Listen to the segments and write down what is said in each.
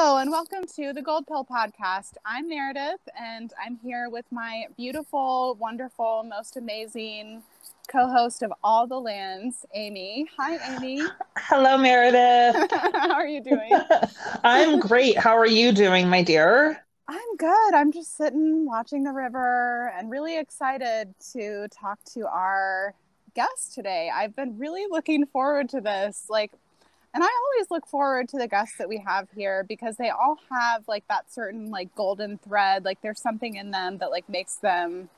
Hello, and welcome to the Gold Pill Podcast. I'm Meredith, and I'm here with my beautiful, wonderful, most amazing co-host of all the lands, Amy. Hi, Amy. Hello, Meredith. How are you doing? I'm great. How are you doing, my dear? I'm good. I'm just sitting watching the river and really excited to talk to our guest today. I've been really looking forward to this. And I always look forward to the guests that we have here because they all have like that certain like golden thread. Like there's something in them that like makes them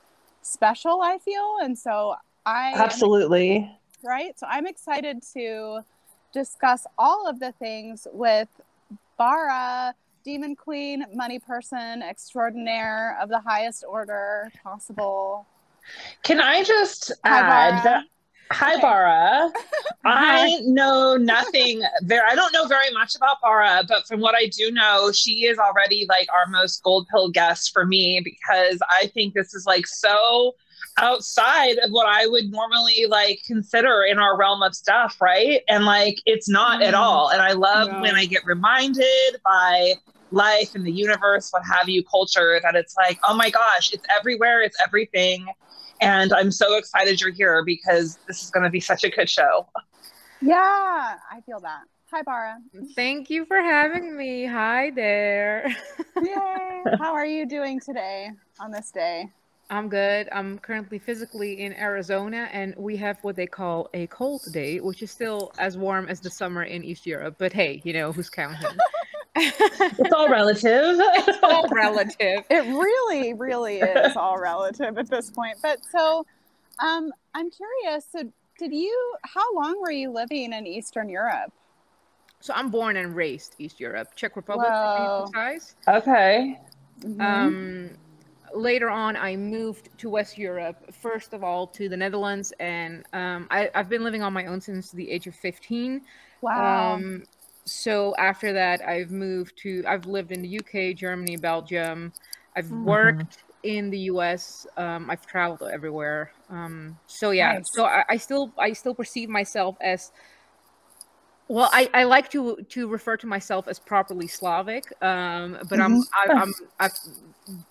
special, I feel. And so Absolutely. right. So I'm excited to discuss all of the things with Bara, demon queen, money person extraordinaire of the highest order possible. Can I just Hi, add Bara. that? Hi, Okay. Bara. I know nothing I don't know very much about Bara, but from what I do know, she is already like our most gold pill guest for me because I think this is like so outside of what I would normally like consider in our realm of stuff, right? And like it's not at all. And I love when I get reminded by life and the universe, what have you, culture, that it's like, oh my gosh, it's everywhere, it's everything. And I'm so excited you're here because this is going to be such a good show. Yeah, I feel that. Hi, Bara. Thank you for having me. Hi there. Yay. How are you doing today on this day? I'm good. I'm currently physically in Arizona, and we have what they call a cold day, which is still as warm as the summer in East Europe. But hey, you know, who's counting? It's all relative. It's all relative. It really, really is all relative at this point. But so I'm curious. So how long were you living in Eastern Europe? So I'm born and raised East Europe, Czech Republic, to be precise. Okay. Later on, I moved to West Europe, first of all to the Netherlands, and I've been living on my own since the age of 15. Wow. So after that, I've lived in the UK, Germany, Belgium. I've worked in the US. I've traveled everywhere. So yeah, Nice. so I still perceive myself as, well, I like to refer to myself as properly Slavic, but I'm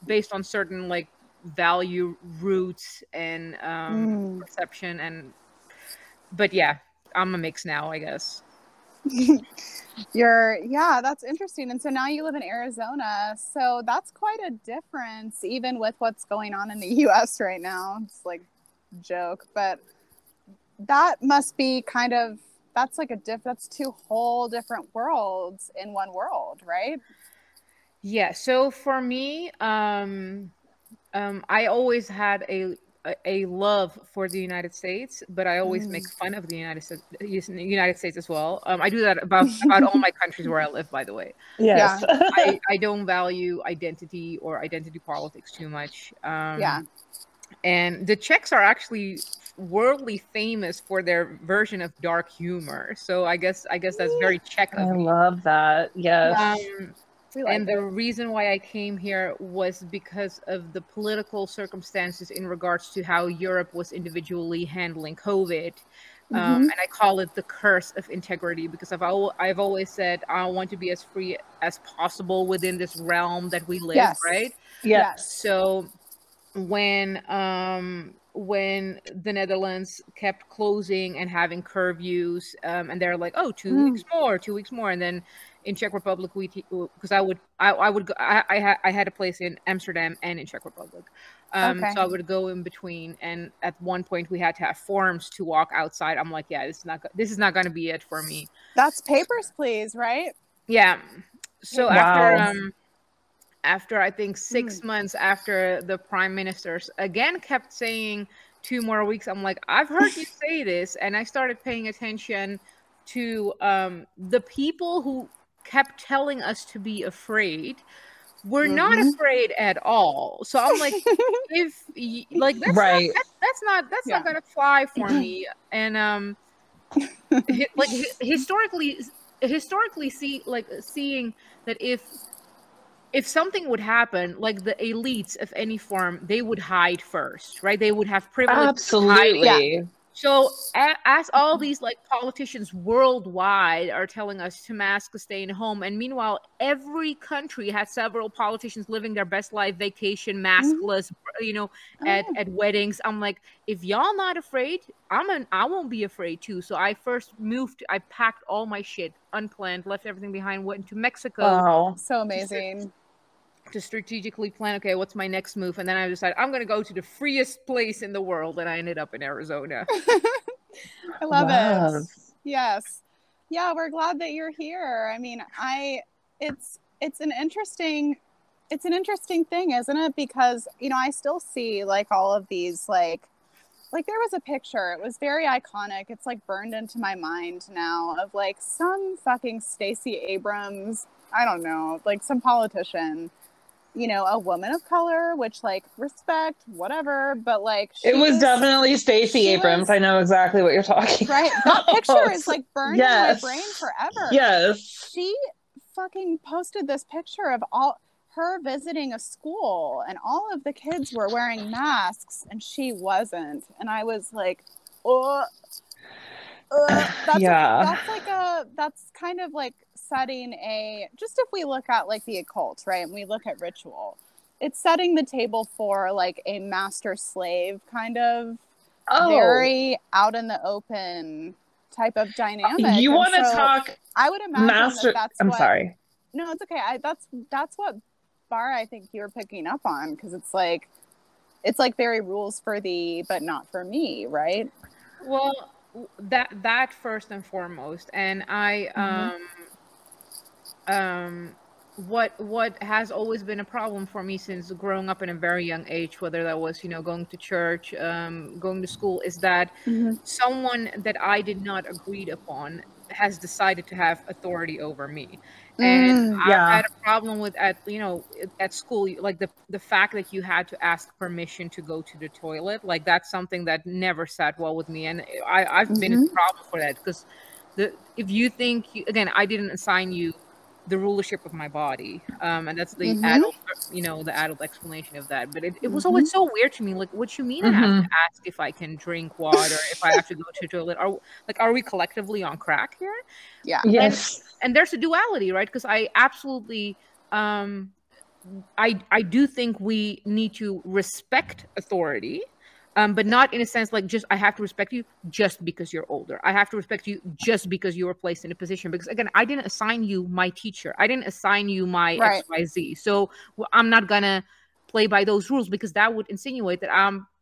based on certain like value roots and perception, but yeah, I'm a mix now, I guess. That's interesting. And so now you live in Arizona. So that's quite a difference, even with what's going on in the US right now. It's like a joke, but that must be that's two whole different worlds in one world, right? Yeah. So for me, I always had a love for the United States, but I always make fun of the United States as well. I do that about all my countries where I live, by the way. Yes. Yeah. I don't value identity or identity politics too much. And the Czechs are actually worldly famous for their version of dark humor. So I guess that's very Czech of me. I love that. Yes. And the reason why I came here was because of the political circumstances in regards to how Europe was individually handling COVID. And I call it the curse of integrity because I've always said I want to be as free as possible within this realm that we live, right? Yes. So when the Netherlands kept closing and having curfews, and they're like, oh, 2 weeks more, and then in Czech Republic, because I had a place in Amsterdam and in Czech Republic, so I would go in between. And at one point, we had to have forms to walk outside. I'm like, yeah, this is not going to be it for me. That's papers, please, right? Yeah. So after I think 6 months after the prime ministers again kept saying 2 more weeks, I'm like, I've heard you say this, and I started paying attention to the people who kept telling us to be afraid. We're not afraid at all. So I'm like, that's not gonna fly for me. And historically seeing that if something would happen, like the elites of any form, they would hide first, right? They would have privilege. Absolutely. So as all these like politicians worldwide are telling us to mask, to stay in home, and meanwhile every country has several politicians living their best life, vacation, maskless, you know, at weddings. I'm like, if y'all not afraid, I won't be afraid too. So I first moved, I packed all my shit unplanned, left everything behind, went to Mexico. Wow. So amazing. To strategically plan, okay, what's my next move? And then I decided I'm going to go to the freest place in the world, and I ended up in Arizona. I love it. Yes. Yeah, we're glad that you're here. I mean, it's an interesting thing, isn't it? Because, you know, I still see like all of these like there was a picture, it was very iconic. It's like burned into my mind now, of like some fucking Stacey Abrams, I don't know, like some politician, you know, a woman of color, which like respect, whatever, but like it was definitely Stacey Abrams. I know exactly what you're talking about. Right. That picture is like burned in my brain forever. Yes. She fucking posted this picture of her visiting a school, and all of the kids were wearing masks and she wasn't. And I was like, that's kind of like setting just if we look at like the occult, right, and we look at ritual, it's setting the table for like a master slave kind of very out in the open type of dynamic. You want to talk? I would imagine that's sorry. No, it's okay. That's what Bara, I think you were picking up on, because it's like very rules for thee but not for me, right? Well, that first and foremost. And what has always been a problem for me since growing up in a very young age, whether that was, you know, going to church, going to school, is that someone that I did not agree upon has decided to have authority over me. And I had a problem with at school, like the fact that you had to ask permission to go to the toilet. Like that's something that never sat well with me, and I've been a problem for that, because if you think again, I didn't assign you the rulership of my body, and that's the adult, the adult explanation of that. But it was always so weird to me. Like, what you mean I have to ask if I can drink water, if I have to go to the toilet? Are we collectively on crack here? Yeah. Yes. And there's a duality, right? Because I absolutely, I do think we need to respect authority. But not in a sense like just I have to respect you just because you're older. I have to respect you just because you were placed in a position. Because again, I didn't assign you my teacher. I didn't assign you my XYZ. So I'm not gonna play by those rules, because that would insinuate that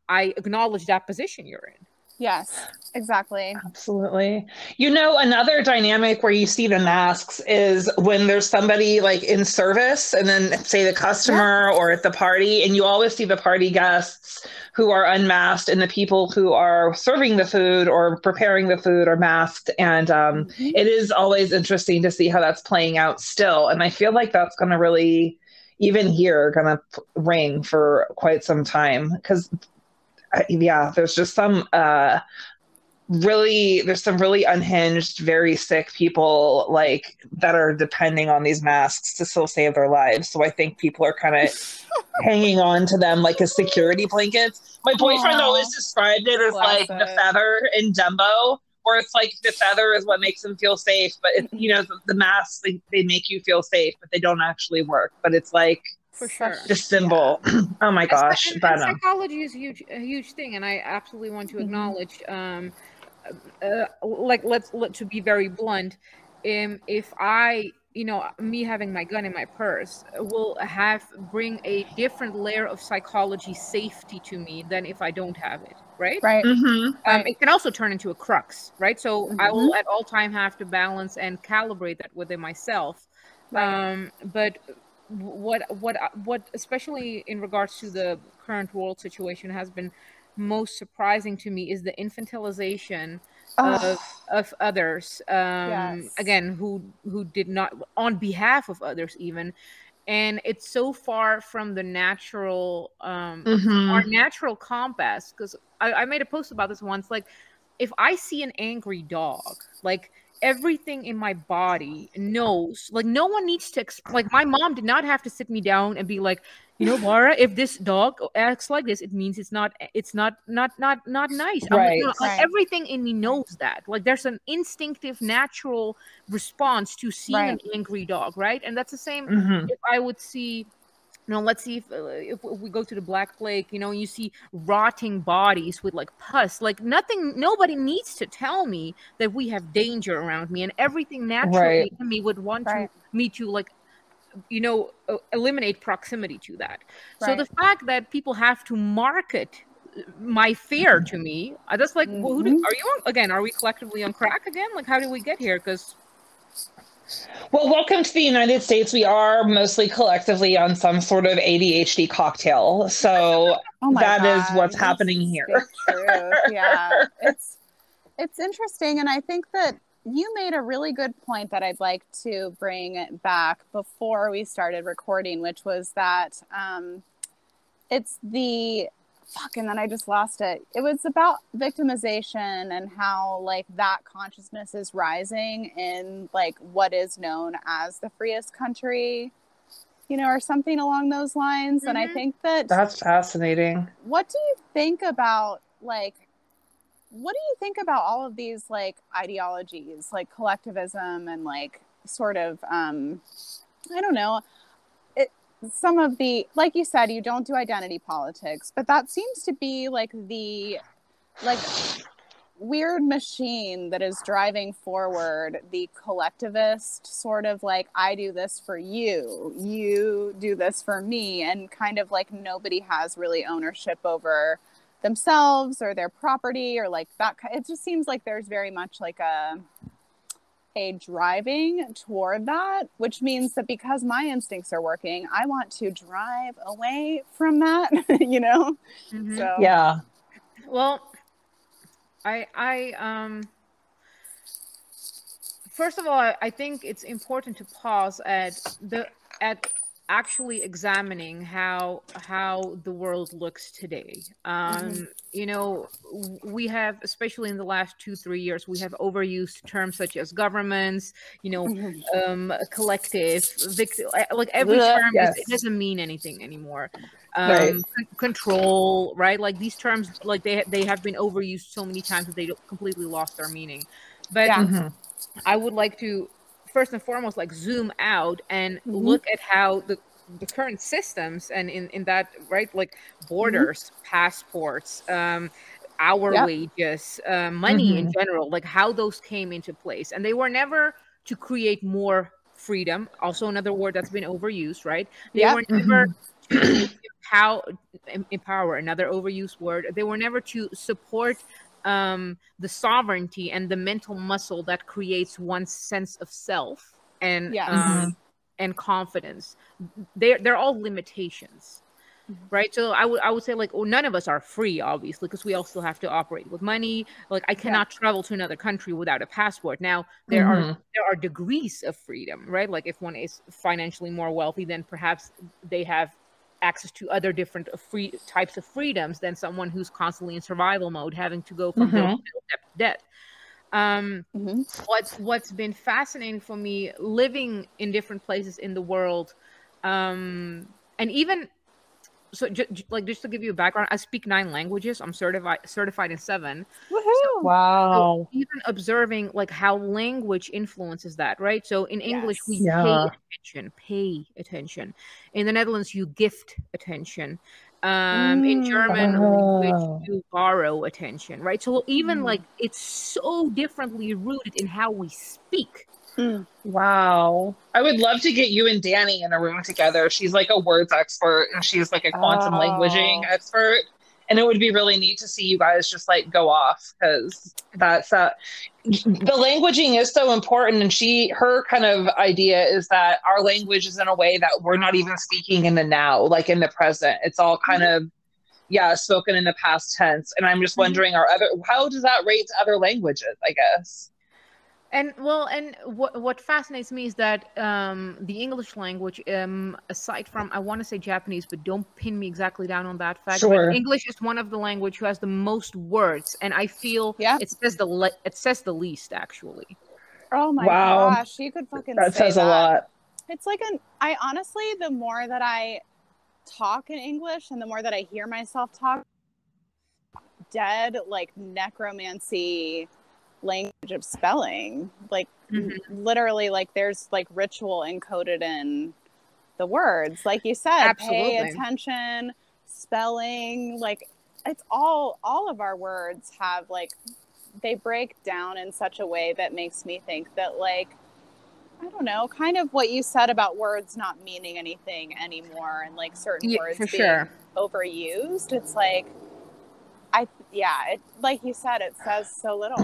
I acknowledge that position you're in. Yes, exactly. Absolutely. You know, another dynamic where you see the masks is when there's somebody like in service, and then say the customer or at the party, and you always see the party guests who are unmasked and the people who are serving the food or preparing the food are masked. And it is always interesting to see how that's playing out still. And I feel like that's going to really, even here, going to ring for quite some time, because there's just some really unhinged, very sick people like that are depending on these masks to still save their lives. So I think people are kind of hanging on to them like as security blankets. My boyfriend always described it as like the feather in Dumbo, where it's like the feather is what makes them feel safe, but it, the masks, they make you feel safe, but they don't actually work. But it's like, for sure, the symbol. Oh my gosh. And psychology is a huge thing, and I absolutely want to acknowledge, to be very blunt, if I, me having my gun in my purse will bring a different layer of psychology safety to me than if I don't have it, right? Right. It can also turn into a crux, right? So I will at all time have to balance and calibrate that within myself. But what especially in regards to the current world situation has been most surprising to me is the infantilization of others, again, who did not, on behalf of others even. And it's so far from the natural our natural compass, because I made a post about this once. Like, if I see an angry dog, like, everything in my body knows, like, no one needs to like, my mom did not have to sit me down and be like, you know, Bara, if this dog acts like this, it means it's not nice. I'm like, Right. no, like Right. everything in me knows that. Like there's an instinctive, natural response to seeing an angry dog, right? And that's the same if I would see. You know, let's see if we go to the Black Plague, you know, and you see rotting bodies with like pus, like nobody needs to tell me that we have danger around me, and everything naturally in me would want me to like, you know, eliminate proximity to that. So the fact that people have to market my fear to me, that's like, well, are you on, again? Are we collectively on crack again? Like, how did we get here? Because well, welcome to the United States. We are mostly collectively on some sort of ADHD cocktail. So that is what's happening here. Truth. Yeah. It's interesting. And I think that you made a really good point that I'd like to bring back before we started recording, which was that it's the and then I just lost it. It was about victimization and how like that consciousness is rising in like what is known as the Freest Country, you know, or something along those lines. And I think that's fascinating. What do you think about all of these like ideologies, like collectivism and like sort of I don't know, some of the, like you said, you don't do identity politics, but that seems to be like the weird machine that is driving forward the collectivist sort of like, I do this for you, you do this for me, and kind of like nobody has really ownership over themselves or their property or like that. It just seems like there's very much like a driving toward that, which means that because my instincts are working, I want to drive away from that, you know? So yeah. Well, I first of all, I think it's important to pause at actually examining how the world looks today. You know, we have, especially in the last 2-3 years, we have overused terms such as governments, you know, collective, victim, like every term it doesn't mean anything anymore. Control, right? Like these terms, like they have been overused so many times that they completely lost their meaning. But I would like to first and foremost like zoom out and look at how the current systems and in that, right, like borders, passports, our wages, money in general, like how those came into place. And they were never to create more freedom, also another word that's been overused, right? They were never to empower, another overused word. They were never to support the sovereignty and the mental muscle that creates one's sense of self and and confidence. They're all limitations, right? So I would say like, none of us are free, obviously, because we all still have to operate with money. Like I cannot travel to another country without a passport. Now there are degrees of freedom, right? Like if one is financially more wealthy, then perhaps they have access to other different types of freedoms than someone who's constantly in survival mode, having to go from debt to debt. What's been fascinating for me living in different places in the world, and even so, just to give you a background, I speak 9 languages. I'm certified in 7. Woohoo! So, Wow. so even observing like how language influences that, right? So in English, we pay attention. In the Netherlands, you gift attention. In German, you borrow attention, right? So even like it's so differently rooted in how we speak. Wow. I would love to get you and Danny in a room together. She's like a words expert and she's like a quantum languaging expert. And it would be really neat to see you guys just like go off, because that's the languaging is so important. And her kind of idea is that our language is in a way that we're not even speaking in the now, like in the present. It's all kind of spoken in the past tense. And I'm just wondering, how does that rate to other languages, I guess? And what fascinates me is that the English language, aside from, I want to say Japanese, but don't pin me exactly down on that fact. Sure. But English is one of the language who has the most words, and I feel it says the least, actually. Oh my gosh, you could fucking that say says a lot. It's like I honestly, the more that I talk in English and the more that I hear myself talk, dead, like, necromancy language of spelling. Like, literally, like, there's, like, ritual encoded in the words. Like you said, Absolutely. pay attention, spelling, like, it's all of our words have, like, they break down in such a way that makes me think that, like, I don't know, kind of what you said about words not meaning anything anymore and, like, certain words being overused. It's like, like you said, it says so little.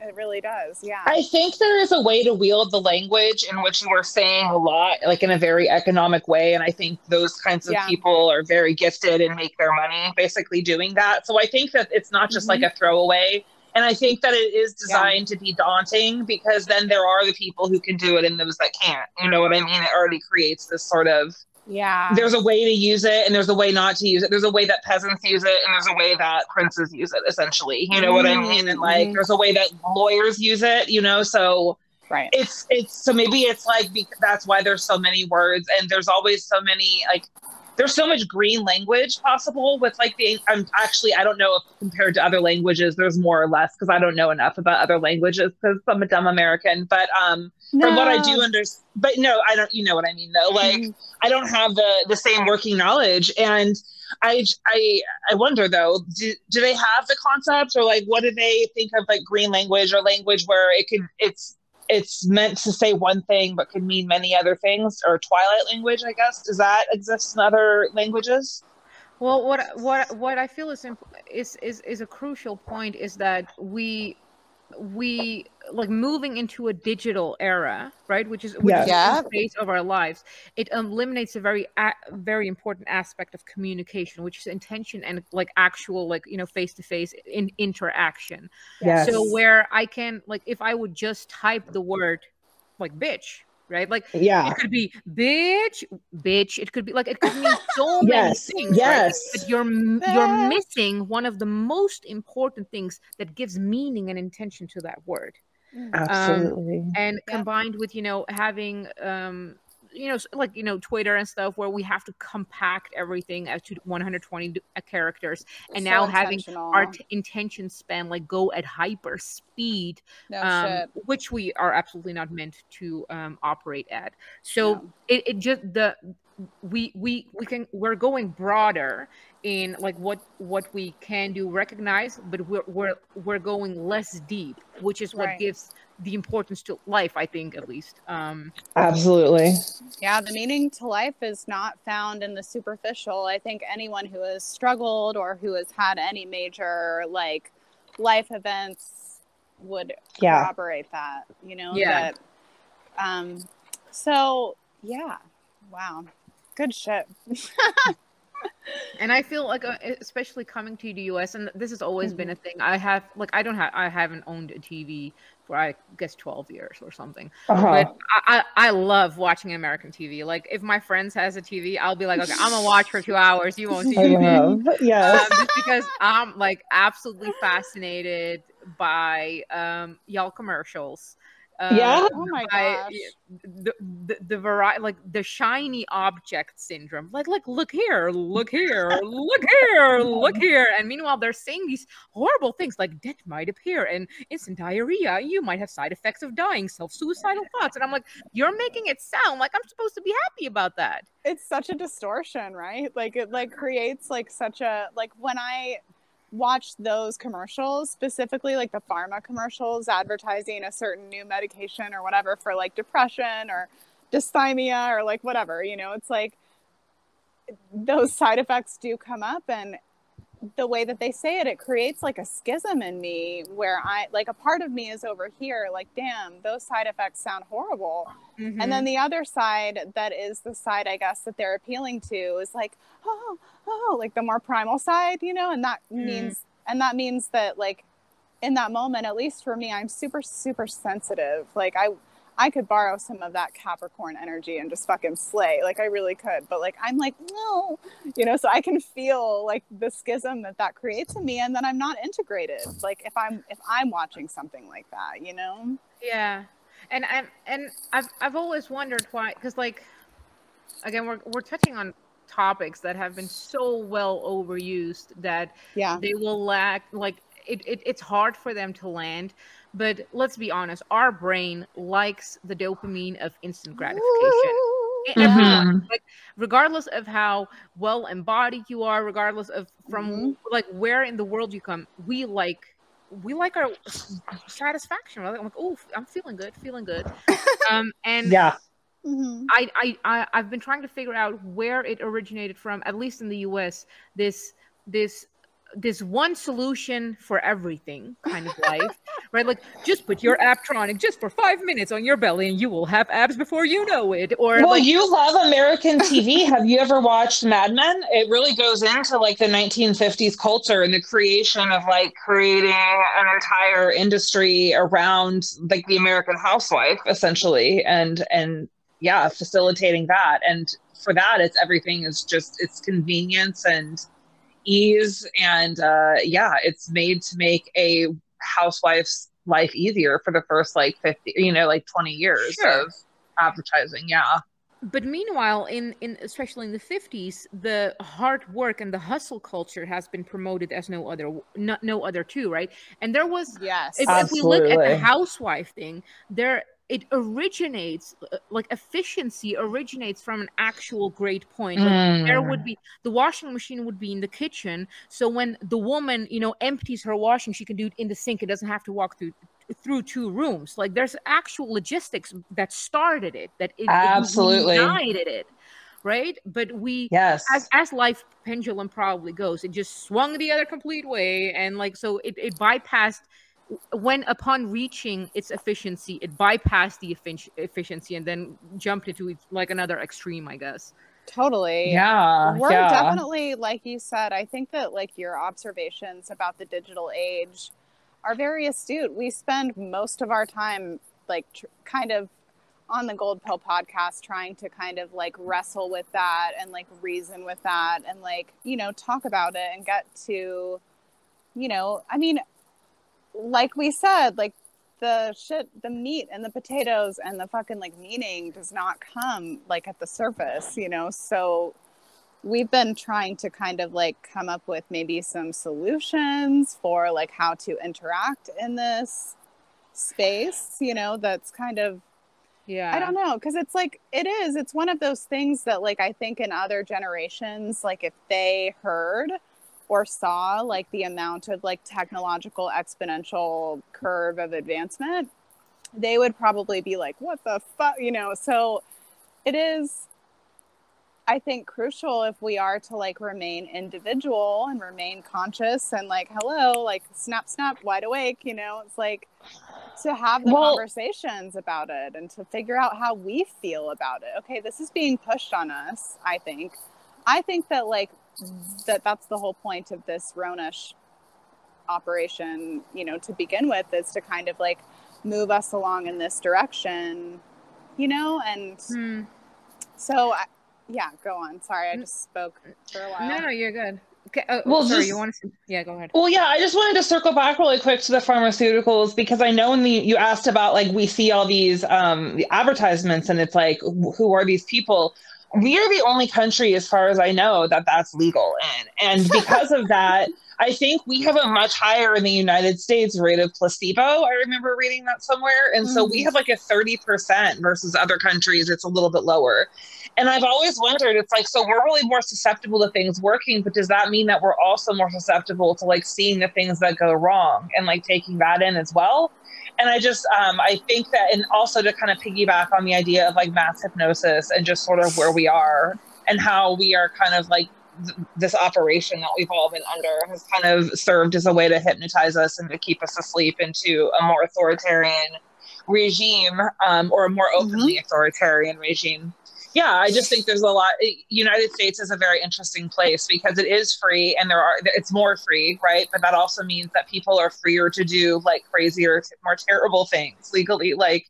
It really does. Yeah. I think there is a way to wield the language in which we're saying a lot, like in a very economic way. And I think those kinds of people are very gifted and make their money basically doing that. So I think that it's not just like a throwaway. And I think that it is designed to be daunting, because then there are the people who can do it and those that can't. You know what I mean? It already creates this sort of, there's a way to use it and there's a way not to use it. There's a way that peasants use it and there's a way that princes use it, essentially. You know what I mean? And like, there's a way that lawyers use it, you know? So it's so maybe it's like, that's why there's so many words, and there's always so many, like, there's so much green language possible with, like, I don't know if compared to other languages, there's more or less, because I don't know enough about other languages because I'm a dumb American. But from what I do understand, but no, I don't, you know what I mean though? Like, I don't have the same working knowledge. And I wonder though, do they have the concepts, or like, what do they think of, like, green language, or language where it's meant to say one thing but could mean many other things, or twilight language, I guess? Does that exist in other languages? Well, what I feel is a crucial point is that we like moving into a digital era, right? Which is the phase of our lives. It eliminates a very important aspect of communication, which is intention and, like, actual, like, you know, face-to-face interaction. So where I can, like, if I would just type the word, like, bitch, right? Like, it could be bitch. It could be, like, it could mean so many things. Right? But you're missing one of the most important things that gives meaning and intention to that word. Absolutely. And combined with, you know, having you know, like, you know, Twitter and stuff, where we have to compact everything to 120 characters, and now having our intention span, like, go at hyper speed, which we are absolutely not meant to operate at. So it just we're going broader in, like, what we can do, recognize, but we're going less deep, which is what gives the importance to life, I think, at least. Absolutely. Yeah, the meaning to life is not found in the superficial. I think anyone who has struggled or who has had any major, like, life events would corroborate that, you know? That, so, yeah. Wow. Good shit. And I feel like, especially coming to the US, and this has always been a thing. I haven't owned a TV for, I guess, 12 years or something. But I love watching American TV. Like, if my friends has a TV, I'll be like, okay, I'm gonna watch for 2 hours. You won't see anything. Just because I'm, like, absolutely fascinated by y'all commercials. Oh my gosh. The variety, like, the shiny object syndrome, like look here, look here, look here, look here, and meanwhile they're saying these horrible things like death might appear and instant diarrhea, you might have side effects of dying, self-suicidal thoughts, and I'm like, you're making it sound like I'm supposed to be happy about that. It's such a distortion, right? Like, it, like, creates, like, such a, like, when I watch those commercials, specifically, like, the pharma commercials advertising a certain new medication or whatever for, like, depression or dysthymia or, like, whatever, you know, it's like those side effects do come up, and the way that they say it, it creates, like, a schism in me where I, like, a part of me is over here like, damn, those side effects sound horrible. And then the other side, that is the side, I guess, that they're appealing to, is like, oh, like, the more primal side, you know, and that means that, like, in that moment, at least for me, I'm super, super sensitive. Like, I could borrow some of that Capricorn energy and just fucking slay. Like, I really could. But, like, I'm like, no, you know, so I can feel, like, the schism that creates in me, and then I'm not integrated. Like, if I'm watching something like that, you know? Yeah. And I've always wondered why, because, like, again, we're touching on topics that have been so well overused that they will lack, like, it's hard for them to land. But let's be honest, our brain likes the dopamine of instant gratification. Everyone, like, regardless of how well embodied you are, regardless of from like where in the world you come, we like our satisfaction. Right? I'm like, oh, I'm feeling good. And yeah. I've been trying to figure out where it originated from, at least in the US, this one solution for everything kind of life, right? Like, just put your Apptronic just for 5 minutes on your belly and you will have abs before you know it. Or, well, like, you love American TV. Have you ever watched Mad Men? It really goes into like the 1950s culture and the creation of like creating an entire industry around like the American housewife, essentially, and yeah, facilitating that. And for that, it's everything is just, it's convenience and ease. And yeah, it's made to make a housewife's life easier for the first like 50, like 20 years of advertising. Yeah. But meanwhile, in especially in the 50s, the hard work and the hustle culture has been promoted as no other too, right? And there was, if we look at the housewife thing, it originates, like, efficiency originates from an actual great point. Like, there would be, the washing machine would be in the kitchen, so when the woman, empties her washing, she can do it in the sink. It doesn't have to walk through 2 rooms. Like, there's actual logistics that started it, that it ignited it, right? But we, as life pendulum probably goes, it just swung the other complete way, and like, so it bypassed, when upon reaching its efficiency, it bypassed the efficiency and then jumped into like another extreme, I guess. Totally. Yeah. We're definitely, like you said, I think that like your observations about the digital age are very astute. We spend most of our time like kind of on the Gold Pill podcast trying to kind of like wrestle with that and like reason with that and like, talk about it and get to, I mean, like we said, like the meat and the potatoes and the fucking like meaning does not come like at the surface, so we've been trying to kind of like come up with maybe some solutions for like how to interact in this space, that's kind of, I don't know, because it's like, it's one of those things that like I think in other generations, like if they heard or saw like the amount of like technological exponential curve of advancement, they would probably be like, what the fuck, so it is, I think, crucial if we are to like remain individual and remain conscious and like, hello, like snap, wide awake, it's like to have the conversations about it and to figure out how we feel about it. Okay, this is being pushed on us, I think that like, that's the whole point of this Rona-ish operation, to begin with, is to kind of like move us along in this direction, and so yeah, go on. Sorry, I just spoke for a while. No, you're good. Okay. You want to? Yeah, go ahead. Well, yeah, I just wanted to circle back really quick to the pharmaceuticals, because I know you asked about like, we see all these the advertisements and it's like, who are these people? We are the only country, as far as I know, that's legal in. And because of that, I think we have a much higher in the United States rate of placebo. I remember reading that somewhere. And so we have like a 30% versus other countries. It's a little bit lower. And I've always wondered, it's like, so we're really more susceptible to things working, but does that mean that we're also more susceptible to like seeing the things that go wrong and like taking that in as well? And I just, I think that, and also to kind of piggyback on the idea of like mass hypnosis and just sort of where we are and how we are kind of like this operation that we've all been under has kind of served as a way to hypnotize us and to keep us asleep into a more authoritarian regime, or a more openly authoritarian regime. Yeah, I just think there's a lot. United States is a very interesting place because it is free and it's more free, right? But that also means that people are freer to do like crazier, more terrible things legally, like,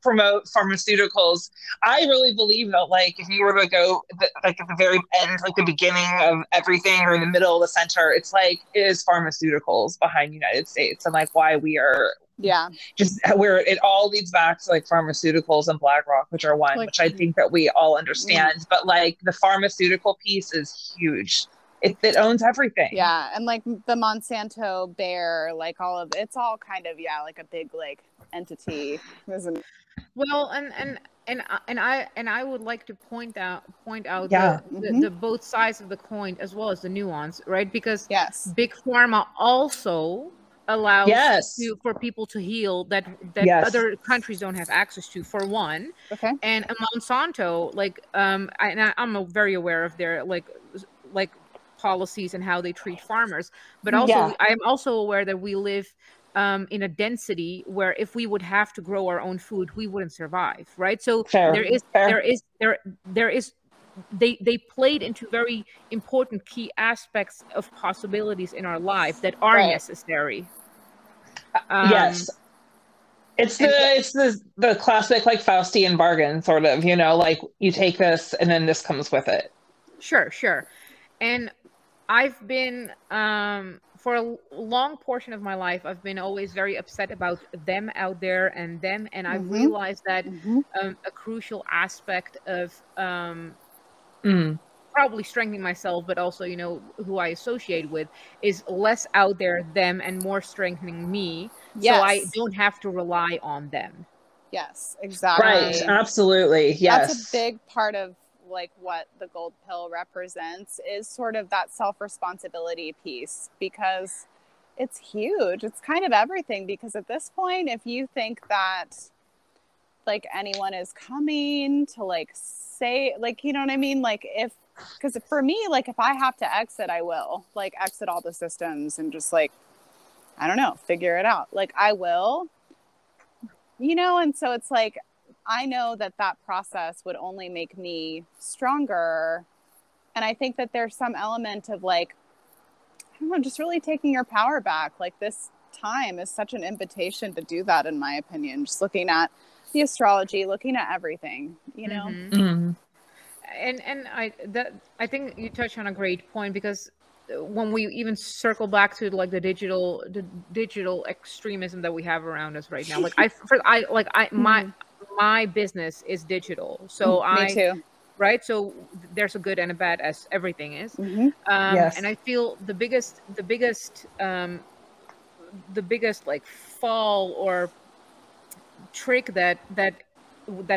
promote pharmaceuticals. I really believe that like if you were to go like at the very end, like the beginning of everything or in the middle of the center, it's like, it is pharmaceuticals behind United States and like why we are Yeah. Just where it all leads back to like pharmaceuticals and BlackRock, which are one, which I think that we all understand. But like the pharmaceutical piece is huge. It owns everything. Yeah. And like the Monsanto Bayer, like all of it's all kind of, like a big like entity, isn't it? Well, and I would like to point out the both sides of the coin as well as the nuance, right? Because big pharma also allows for people to heal that other countries don't have access to, for one. Okay. And Monsanto, like I'm very aware of their like policies and how they treat farmers, but also I am also aware that we live in a density where if we would have to grow our own food, we wouldn't survive, right? So they played into very important key aspects of possibilities in our life that are necessary. Yes. It's the classic like Faustian bargain sort of, like you take this and then this comes with it. Sure. And I've been for a long portion of my life, I've been always very upset about them out there and I've realized that a crucial aspect of probably strengthening myself, but also, who I associate with, is less out there, them, and more strengthening me. So I don't have to rely on them. Yes, exactly. Right, absolutely. Yes. That's a big part of like what the gold pill represents, is sort of that self-responsibility piece, because it's huge. It's kind of everything, because at this point, if you think that like anyone is coming to like say, like, you know what I mean? Like because for me, like if I have to exit, I will like exit all the systems and just like, I don't know, figure it out. Like I will, and so it's like, I know that process would only make me stronger. And I think that there's some element of like, I don't know, just really taking your power back. Like this time is such an invitation to do that, in my opinion. Just looking at the astrology, looking at everything, And I think you touched on a great point, because when we even circle back to like the digital extremism that we have around us right now, like my business is digital, so me too. Right, so there's a good and a bad, as everything is. And I feel the biggest like fall or trick that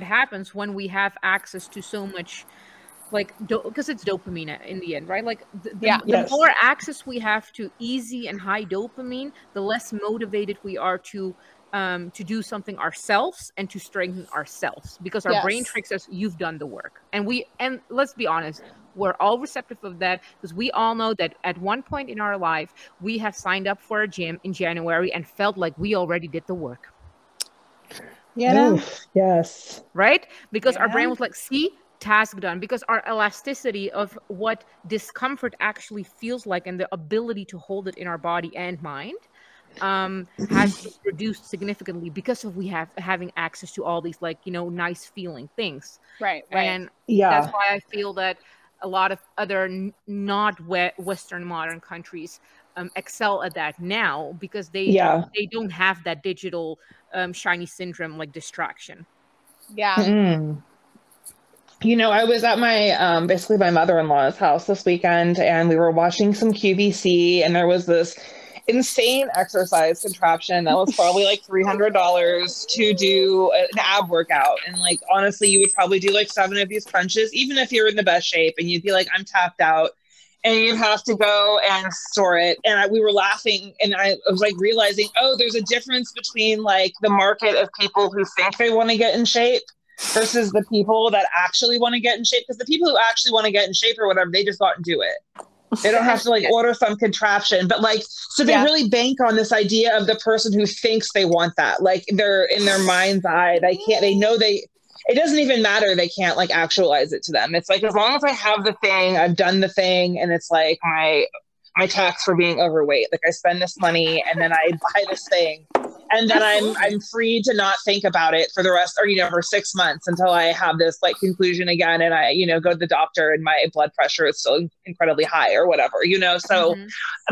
happens when we have access to so much, like because it's dopamine in the end, right? Like the more access we have to easy and high dopamine, the less motivated we are to do something ourselves and to strengthen ourselves, because our brain tricks us, you've done the work. And let's be honest, we're all receptive of that, because we all know that at one point in our life, we have signed up for a gym in January and felt like we already did the work. Yes. Right? Because our brain was like, see, task done. Because our elasticity of what discomfort actually feels like and the ability to hold it in our body and mind has reduced significantly, because of having access to all these like nice feeling things, right. And that's why I feel that a lot of other not Western modern countries excel at that now, because they don't have that digital shiny syndrome like distraction. I was at my basically my mother-in-law's house this weekend, and we were watching some QVC, and there was this insane exercise contraption that was probably like $300 to do an ab workout. And like, honestly, you would probably do like 7 of these crunches, even if you're in the best shape, and you'd be like, I'm tapped out, and you'd have to go and store it. And we were laughing, and I was like realizing, there's a difference between like the market of people who think they want to get in shape versus the people that actually want to get in shape. Because the people who actually want to get in shape or whatever, they just go out and do it. They don't have to like order some contraption, but like, so they really bank on this idea of the person who thinks they want that. Like they're in their mind's eye. It doesn't even matter. They can't like actualize it to them. It's like, as long as I have the thing, I've done the thing. And it's like my tax for being overweight. Like I spend this money and then I buy this thing, and then I'm free to not think about it for the rest, or, for 6 months until I have this like conclusion again. And I, go to the doctor and my blood pressure is still incredibly high or whatever, so,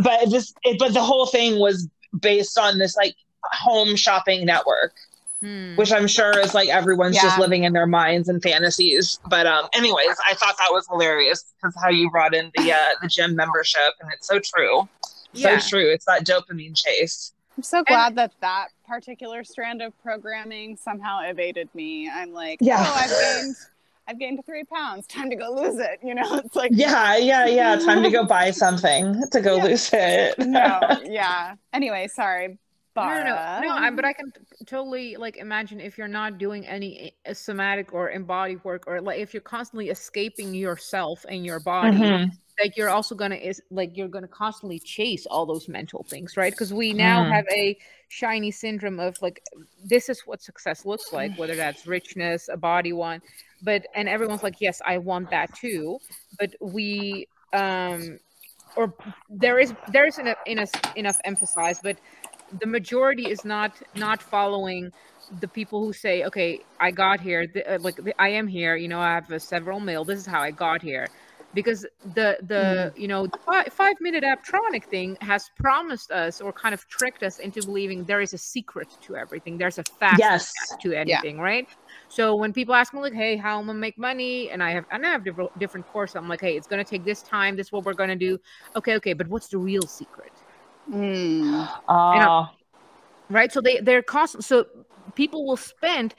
but the whole thing was based on this like home shopping network. Which I'm sure is like everyone's just living in their minds and fantasies. But anyways, I thought that was hilarious because how you brought in the gym membership, and it's so true. So true. It's that dopamine chase. I'm so glad that particular strand of programming somehow evaded me. I'm like, I've gained 3 pounds. Time to go lose it. You know, it's like Time to go buy something to go lose it. Anyway, sorry. No, but I can totally like imagine if you're not doing any somatic or embodied work, or like if you're constantly escaping yourself and your body, like you're also gonna you're gonna constantly chase all those mental things, right? Because we now have a shiny syndrome of like, this is what success looks like, whether that's richness, a body one, and everyone's like, yes, I want that too, but we or there is enough emphasized, but the majority is not following the people who say, okay, I got here, I am here, you know, I have several mil, this is how I got here. Because the 5-minute Aptronic thing has promised us or kind of tricked us into believing there is a secret to everything. There's a fast path to anything, right? So when people ask me like, hey, how am I gonna make money? And I have different courses. I'm like, hey, it's gonna take this time, this is what we're gonna do. Okay, but what's the real secret? Right, so they're constant. So people will spend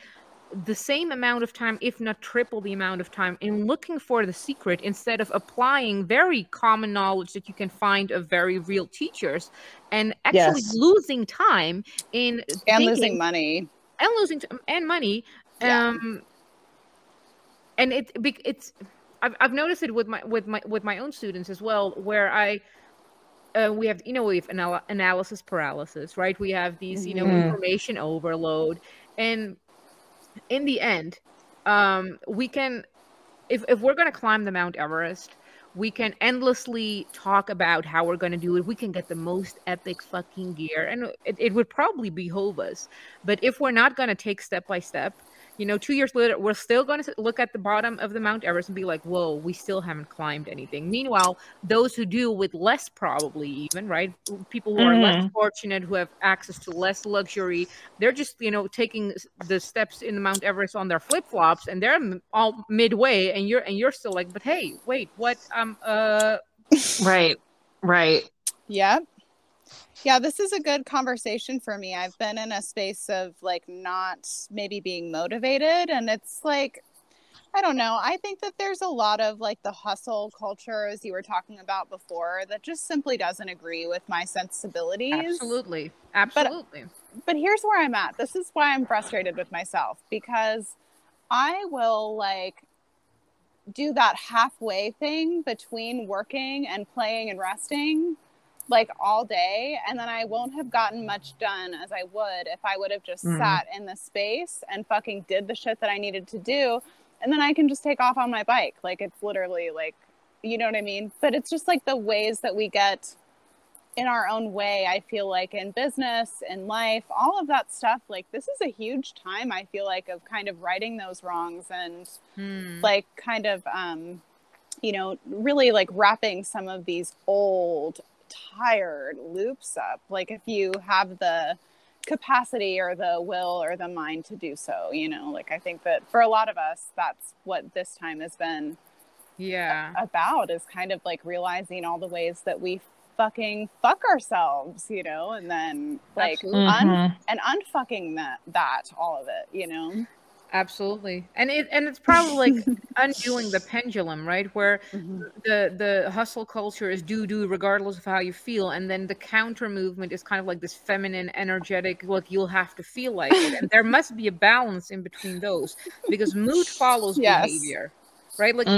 the same amount of time, if not triple the amount of time, in looking for the secret instead of applying very common knowledge that you can find of very real teachers, and actually losing time in losing money and money. And it's I've noticed it with my own students as well, where we have analysis paralysis, right? We have these information overload, and in the end, we can, if we're going to climb the Mount Everest, we can endlessly talk about how we're going to do it. We can get the most epic fucking gear, and it would probably behove us. But if we're not going to take step by step, 2 years later, we're still going to look at the bottom of the Mount Everest and be like, whoa, we still haven't climbed anything. Meanwhile, those who do with less, probably even, right? People who are less fortunate, who have access to less luxury, they're just, taking the steps in the Mount Everest on their flip-flops, and they're all midway, and you're still like, but hey, wait, what? Right. Yep. Yeah, this is a good conversation for me. I've been in a space of like not maybe being motivated, and it's like, I don't know. I think that there's a lot of like the hustle culture, as you were talking about before, that just simply doesn't agree with my sensibilities. Absolutely. But here's where I'm at. This is why I'm frustrated with myself, because I will like do that halfway thing between working and playing and resting like all day, and then I won't have gotten much done as I would if I would have just sat in the space and fucking did the shit that I needed to do, and then I can just take off on my bike. Like, it's literally like, you know what I mean? But it's just like the ways that we get in our own way. I feel like in business, in life, all of that stuff, like this is a huge time, I feel like, of kind of righting those wrongs and like kind of really like wrapping some of these old tired loops up, like if you have the capacity or the will or the mind to do so, like I think that for a lot of us, that's what this time has been about, is kind of like realizing all the ways that we fucking fuck ourselves, and then like unfucking that all of it, Absolutely. And it's probably like undoing the pendulum, right? Where the hustle culture is do regardless of how you feel. And then the counter movement is kind of like this feminine, energetic, look, you'll have to feel like it. And there must be a balance in between those, because mood follows behavior, right? Like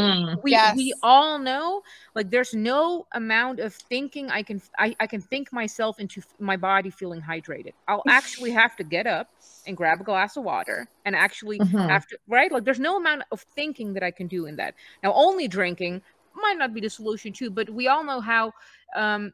we all know, like there's no amount of thinking I can think myself into my body feeling hydrated. I'll actually have to get up and grab a glass of water and actually have to, right? Like there's no amount of thinking that I can do in that. Now, only drinking might not be the solution too, but we all know how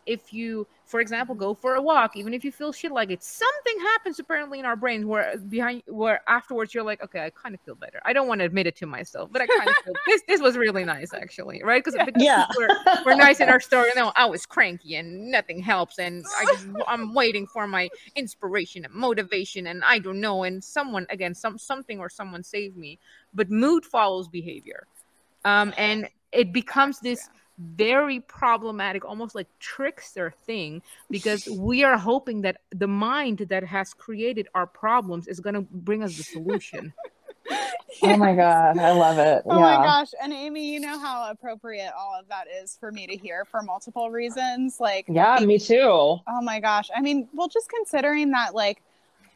if you, for example, go for a walk, even if you feel shit like it, something happens apparently in our brains where afterwards you're like, okay, I kind of feel better. I don't want to admit it to myself, but I kind of feel this was really nice actually, right? Because we're nice in our story, and then I was cranky and nothing helps, and I'm waiting for my inspiration and motivation, and I don't know, and someone again, something or someone saved me. But mood follows behavior, and it becomes this very problematic, almost like trickster thing, because we are hoping that the mind that has created our problems is going to bring us the solution. Yes. Oh my God, I love it. Oh my gosh. And Amy, you know how appropriate all of that is for me to hear for multiple reasons. Like, yeah, me too. Oh my gosh. I mean, well, just considering that, like,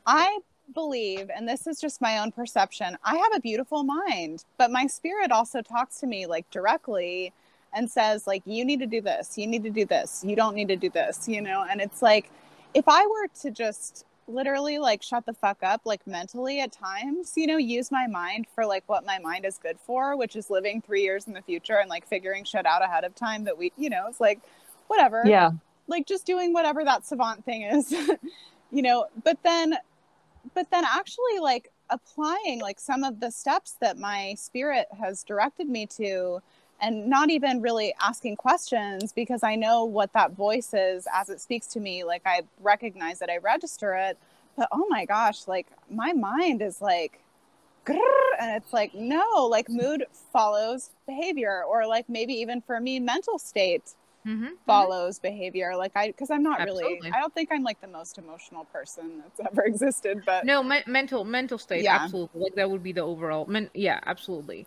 I believe, and this is just my own perception, I have a beautiful mind, but my spirit also talks to me like directly and says, like, you need to do this, you need to do this, you don't need to do this, you know? And it's like, if I were to just literally like shut the fuck up, like mentally at times, you know, use my mind for like what my mind is good for, which is living 3 years in the future and like figuring shit out ahead of time that we, you know, it's like, whatever. Yeah. Like just doing whatever that savant thing is, you know, but then actually like applying like some of the steps that my spirit has directed me to, and not even really asking questions because I know what that voice is as it speaks to me. Like I recognize it, I register it, but oh my gosh, like my mind is like, grrr, and it's like, no, like mood follows behavior, or like maybe even for me, mental state follows behavior. Like because I'm not really, I don't think I'm like the most emotional person that's ever existed, but no, mental state. Absolutely. Like that would be the overall, absolutely.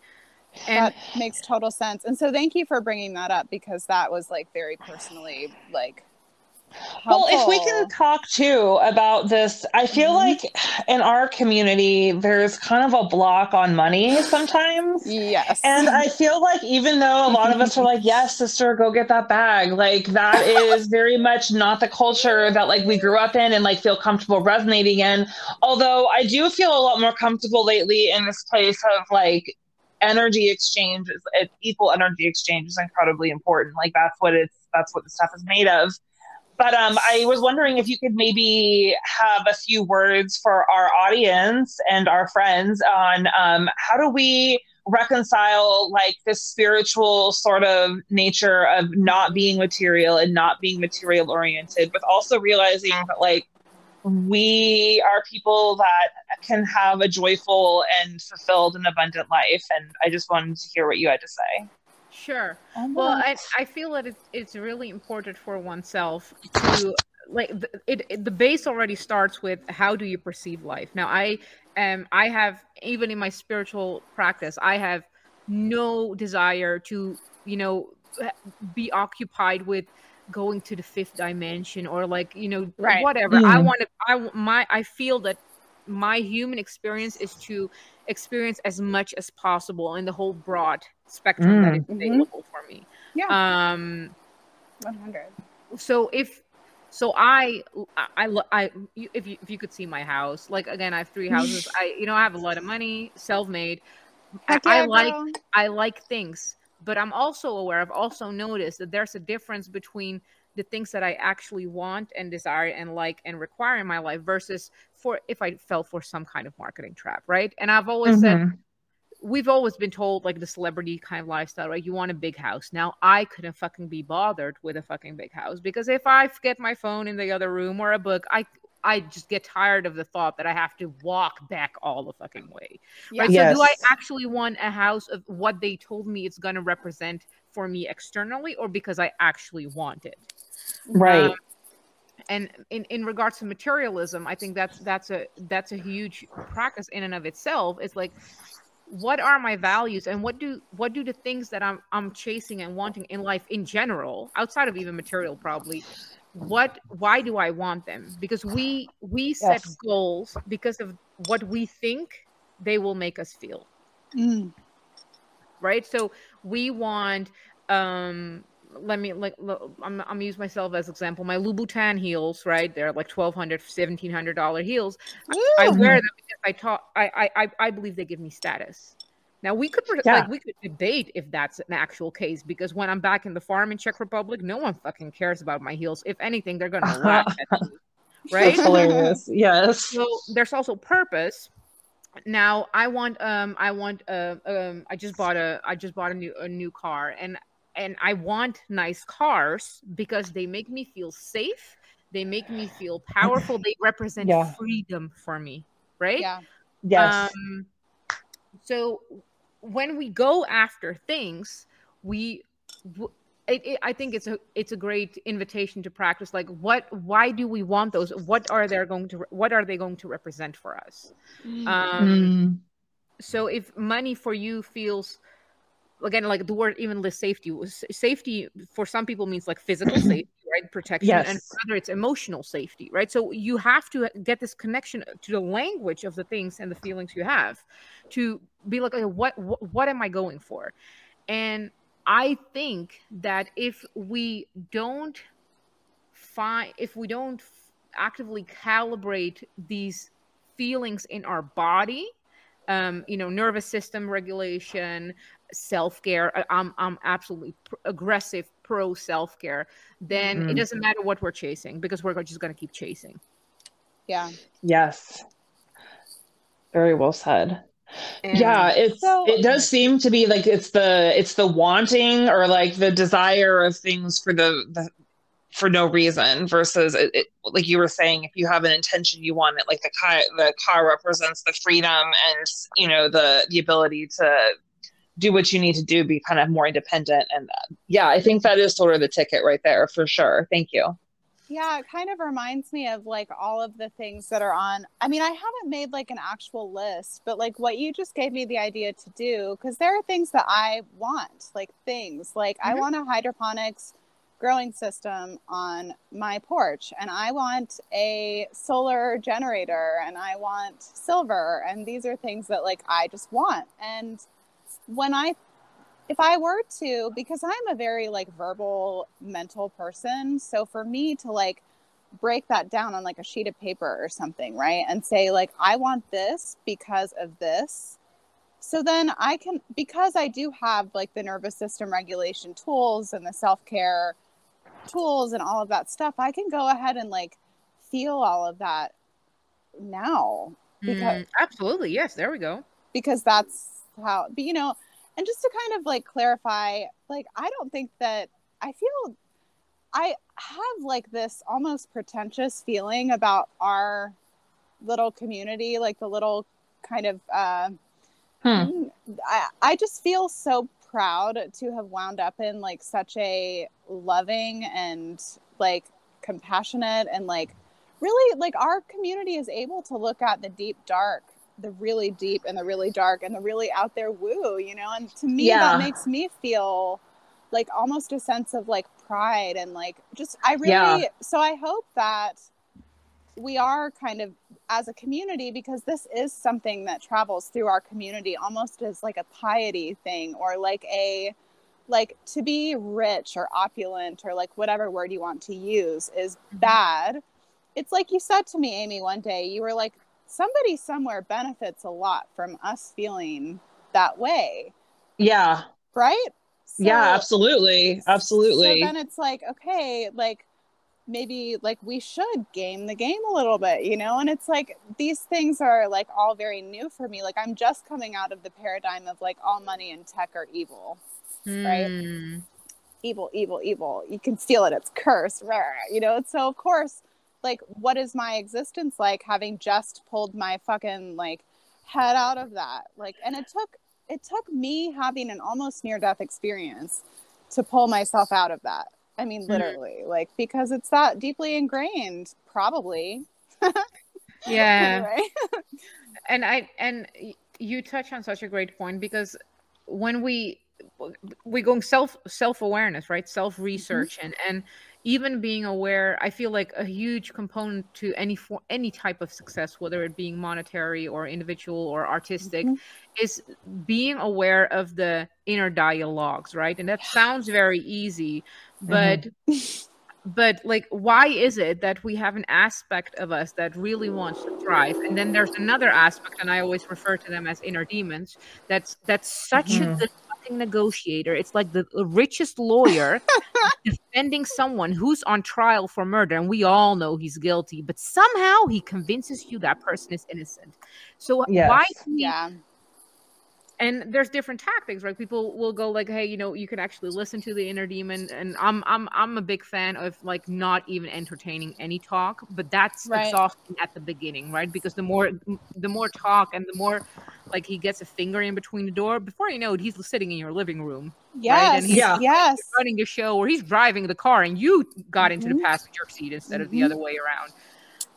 And that makes total sense. And so thank you for bringing that up, because that was like very personally like helpful. Well, if we can talk too about this, I feel like in our community, there's kind of a block on money sometimes. Yes. And I feel like even though a lot of us are like, yes, sister, go get that bag, like that is very much not the culture that like we grew up in and like feel comfortable resonating in. Although I do feel a lot more comfortable lately in this place of like, energy exchange, equal energy exchange is incredibly important. Like that's what the stuff is made of. But I was wondering if you could maybe have a few words for our audience and our friends on how do we reconcile like this spiritual sort of nature of not being material and not being material oriented, but also realizing that like we are people that can have a joyful and fulfilled and abundant life. And I just wanted to hear what you had to say. Sure. Well, I feel that it's really important for oneself to like the base already starts with how do you perceive life. Now I have, even in my spiritual practice, I have no desire to, you know, be occupied with going to the fifth dimension or like, you know, whatever. I feel that my human experience is to experience as much as possible in the whole broad spectrum that is available for me. 100. So if you could see my house, like again, I have 3 houses. I have a lot of money, self-made. I like things. But I'm also aware, I've also noticed that there's a difference between the things that I actually want and desire and like and require in my life versus if I fell for some kind of marketing trap, right? And I've always said, we've always been told like the celebrity kind of lifestyle, right? You want a big house. Now I couldn't fucking be bothered with a fucking big house, because if I forget my phone in the other room or a book, I just get tired of the thought that I have to walk back all the fucking way. Right? So do I actually want a house of what they told me it's going to represent for me externally, or because I actually want it? Right. And in regards to materialism, I think that's a huge practice in and of itself. It's like, what are my values, and what do the things that I'm chasing and wanting in life in general, outside of even material probably, why do I want them? Because we set goals because of what we think they will make us feel. Right? So we want I'm use myself as example. My Louboutin heels, right? They're like $1,200, $1,700 heels. I wear them because I believe they give me status. Now we could Yeah. we could debate if that's an actual case, because when I'm back in the farm in Czech Republic, no one fucking cares about my heels. If anything, they're gonna laugh at me, right? That's hilarious. Yes. So there's also purpose. Now I just bought a new car, and I want nice cars because they make me feel safe, they make me feel powerful, they represent freedom for me, right? Yeah. Yes. So when we go after things, I think it's a great invitation to practice. Like, why do we want those? What are they going to represent for us? So if money for you feels, again, like the word even lists safety for some people means like physical safety, right? Protection. Yes. And for other, it's emotional safety, right? So you have to get this connection to the language of the things and the feelings you have to be like, okay, what am I going for? And I think that if we don't actively calibrate these feelings in our body, nervous system regulation, self-care, I'm absolutely aggressive pro self-care, then it doesn't matter what we're chasing, because we're just going to keep chasing. Yeah. Yes. Very well said. Yeah, it does seem to be like it's the wanting, or like the desire of things for for no reason, versus it, like you were saying, if you have an intention, you want it. Like the car represents the freedom and the ability to do what you need to do, be kind of more independent. And I think that is sort of the ticket right there for sure. Thank you. Yeah, it kind of reminds me of like all of the things that are on. I mean, I haven't made like an actual list, but like what you just gave me the idea to do, because there are things that I want, like things like I want a hydroponics growing system on my porch, and I want a solar generator, and I want silver, and these are things that like I just want. And if I were to, because I'm a very like verbal mental person, so for me to like break that down on like a sheet of paper or something, right, and say like I want this because of this, so then I can, because I do have like the nervous system regulation tools and the self-care tools and all of that stuff, I can go ahead and like feel all of that now. Because absolutely, yes, there we go. Because that's how, but and just to kind of like clarify, like I don't think that, I feel I have like this almost pretentious feeling about our little community, like the little kind of I just feel so proud to have wound up in like such a loving and like compassionate, and like really like our community is able to look at the deep dark, the really deep and the really dark and the really out there woo, and to me that makes me feel like almost a sense of like pride, and like just so I hope that we are kind of, as a community, because this is something that travels through our community almost as like a piety thing, or like to be rich or opulent, or like whatever word you want to use, is bad. It's like you said to me, Amy, one day, you were like, somebody somewhere benefits a lot from us feeling that way. Yeah. Right? So, yeah, absolutely. Absolutely. So then it's like, okay, like maybe like we should game the game a little bit, and it's like these things are like all very new for me. Like I'm just coming out of the paradigm of like all money and tech are evil, right? Evil. You can feel it. It's cursed, so of course, like what is my existence like, having just pulled my fucking like head out of that, like, and it took me having an almost near-death experience to pull myself out of that. I mean, literally, like, because it's that deeply ingrained, probably. Yeah. Right? And you touch on such a great point, because when we going self-awareness, right? Self-research, and even being aware, I feel like a huge component to any type of success, whether it being monetary or individual or artistic, is being aware of the inner dialogues, right? And that sounds very easy, but But like, why is it that we have an aspect of us that really wants to thrive, and then there's another aspect, and I always refer to them as inner demons, that's such a good fucking negotiator. It's like the richest lawyer defending someone who's on trial for murder, and we all know he's guilty, but somehow he convinces you that person is innocent. So why Yes. do we, Yeah. and there's different tactics, right? People will go like, hey, you know, you can actually listen to the inner demon, and I'm a big fan of like not even entertaining any talk, but that's Right. exhausting at the beginning, right? Because the more talk and the more like he gets a finger in between the door, before you know it, he's sitting in your living room, right? Yes. And he's Yes. running a show, or he's driving the car and you got into the passenger seat instead of the other way around.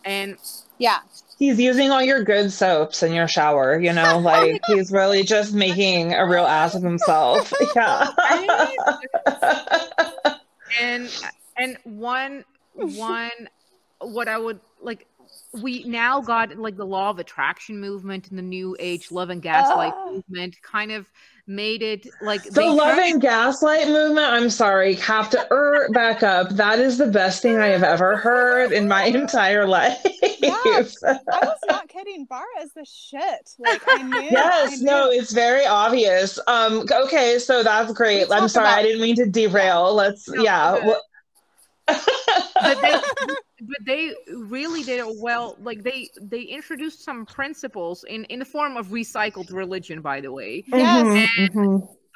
And yeah, he's using all your good soaps in your shower, you know, like he's really just making a real ass of himself. Yeah. and one what I would like, we now got like the law of attraction movement and the new age love and gaslight movement kind of made it like the love and gaslight movement. I'm sorry, have to back up. That is the best thing I have ever heard in my entire life. Yes, I was not kidding. Bara is the shit. Like I knew. Yes, no, it's very obvious. Okay, so that's great. I'm sorry, I didn't mean to derail. But they really did it well. Like they introduced some principles in the form of recycled religion, by the way. Yes.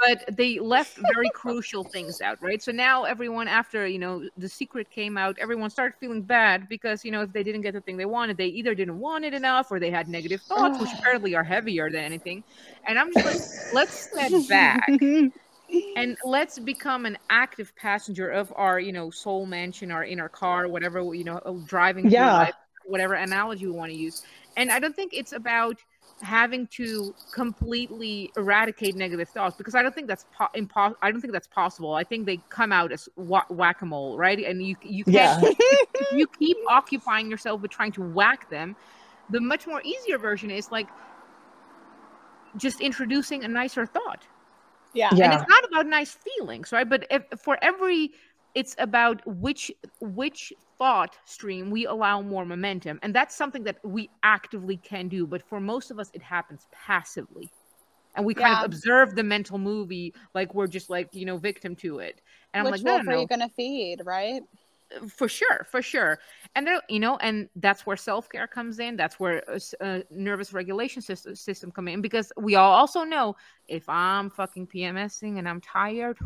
But they left very crucial things out, right? So now everyone, after, you know, The Secret came out, everyone started feeling bad because, you know, if they didn't get the thing they wanted, they either didn't want it enough or they had negative thoughts, which apparently are heavier than anything. And I'm just like, let's step back and let's become an active passenger of our, you know, soul mansion, our inner car, whatever, you know, driving through life, whatever analogy we want to use. And I don't think it's about having to completely eradicate negative thoughts, because I don't think that's I don't think that's possible. I think they come out as whack-a-mole, right? And you can't if you keep occupying yourself with trying to whack them. The much more easier version is like just introducing a nicer thought. Yeah. And it's not about nice feelings, right? But it's about which thought stream we allow more momentum. And that's something that we actively can do. But for most of us, it happens passively. And we kind of observe the mental movie like we're just like, you know, victim to it. And I'm Which like, wolf are you going to feed, right? For sure. And there, you know, and that's where self-care comes in. That's where nervous regulation system come in, because we all also know if I'm fucking PMSing and I'm tired,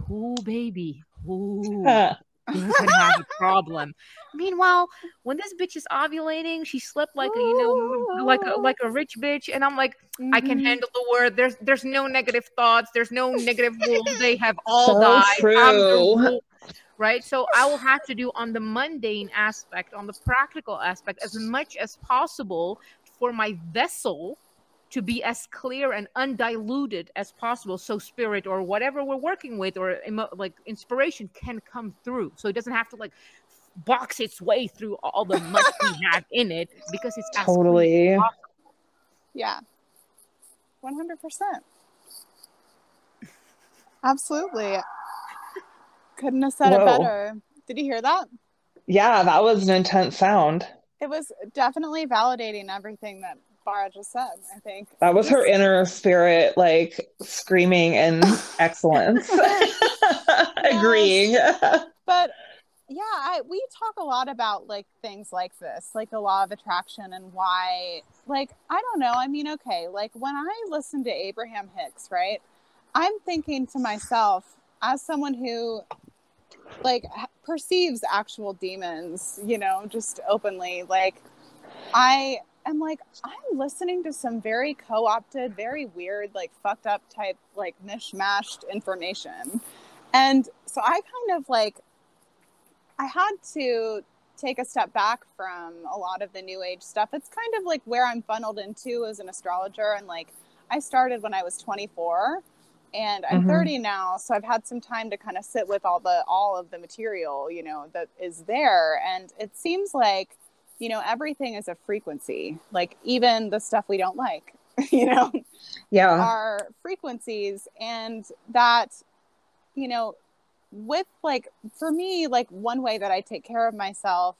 baby, you're gonna have a problem. Meanwhile, when this bitch is ovulating, she slept like a, you know, like a rich bitch, and I'm like, I can handle the word. There's no negative thoughts. There's no negative wolves. They have all died. True. Right? So I will have to do on the mundane aspect, on the practical aspect, as much as possible for my vessel to be as clear and undiluted as possible, so spirit or whatever we're working with or like inspiration can come through. So it doesn't have to like box its way through all the muck we have in it, because it's totally as yeah, 100%. Absolutely. Couldn't have said it better. Did you hear that? Yeah, that was an intense sound. It was definitely validating everything that Bara just said, I think. That was her inner spirit, like, screaming in excellence. Agreeing. But, yeah, we talk a lot about, like, things like this, like the law of attraction and why, like, I don't know. I mean, okay, like, when I listen to Abraham Hicks, right, I'm thinking to myself, as someone who like perceives actual demons, you know, just openly, like I am like, I'm listening to some very co-opted, very weird, like fucked up type, like mishmashed information. And so I kind of like, I had to take a step back from a lot of the new age stuff. It's kind of like where I'm funneled into as an astrologer. And like, I started when I was 24. And I'm 30 now, so I've had some time to kind of sit with all of the material, you know, that is there. And it seems like, you know, everything is a frequency, like even the stuff we don't like, you know, are frequencies. And that, you know, with like, for me, like one way that I take care of myself,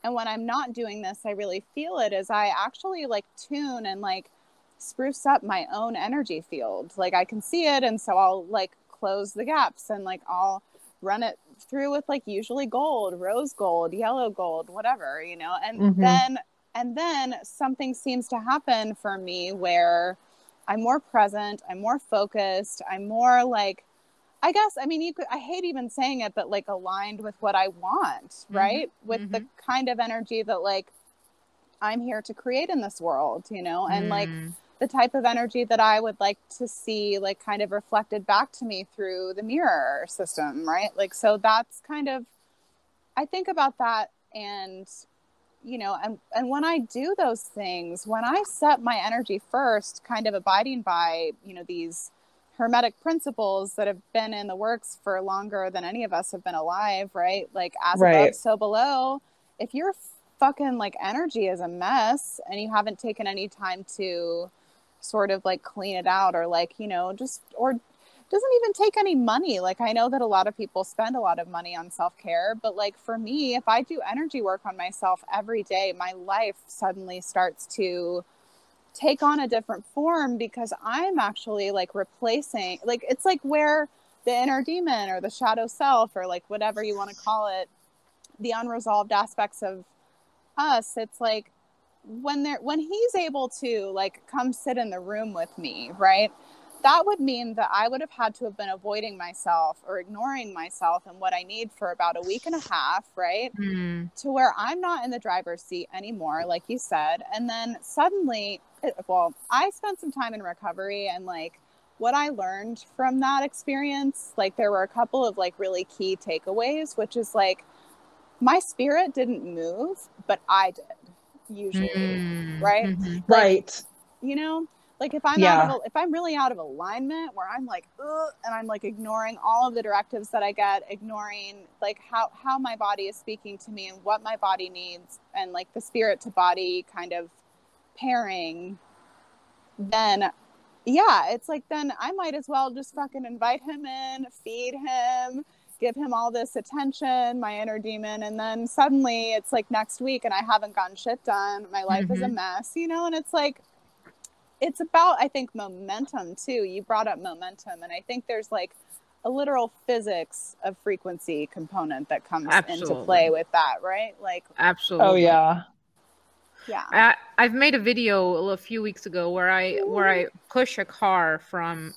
and when I'm not doing this, I really feel it, is I actually like tune and like spruce up my own energy field. Like I can see it. And so I'll like close the gaps and like I'll run it through with like usually gold, rose gold, yellow gold, whatever, you know, and then something seems to happen for me where I'm more present, I'm more focused, I'm more like, I guess, I mean, I hate even saying it, but like aligned with what I want, right? With the kind of energy that like I'm here to create in this world, you know, and like the type of energy that I would like to see like kind of reflected back to me through the mirror system, right? Like, so that's kind of, I think about that. And, you know, and when I do those things, when I set my energy first, kind of abiding by, you know, these hermetic principles that have been in the works for longer than any of us have been alive, right? Like as above, so below. If your fucking like energy is a mess and you haven't taken any time to sort of like clean it out, or like, you know, just, or doesn't even take any money. Like I know that a lot of people spend a lot of money on self-care, but like for me, if I do energy work on myself every day, my life suddenly starts to take on a different form, because I'm actually like replacing, like, it's like where the inner demon or the shadow self, or like whatever you want to call it, the unresolved aspects of us, it's like when he's able to like come sit in the room with me, right? That would mean that I would have had to have been avoiding myself or ignoring myself and what I need for about a week and a half, right? To where I'm not in the driver's seat anymore, like you said. And then suddenly, well, I spent some time in recovery, and like what I learned from that experience, like there were a couple of like really key takeaways, which is like my spirit didn't move, but I did usually, right? Like, Right. you know, like if I'm if I'm really out of alignment, where I'm like, ugh, and I'm like ignoring all of the directives that I get, ignoring like how my body is speaking to me and what my body needs, and like the spirit to body kind of pairing, then yeah, it's like, then I might as well just fucking invite him in, feed him, give him all this attention, my inner demon. And then suddenly it's like next week and I haven't gotten shit done. My life is a mess, you know? And it's like, it's about, I think, momentum too. You brought up momentum. And I think there's like a literal physics of frequency component that comes into play with that, right? Like, absolutely. Oh yeah. Yeah. I've made a video a few weeks ago where I push a car from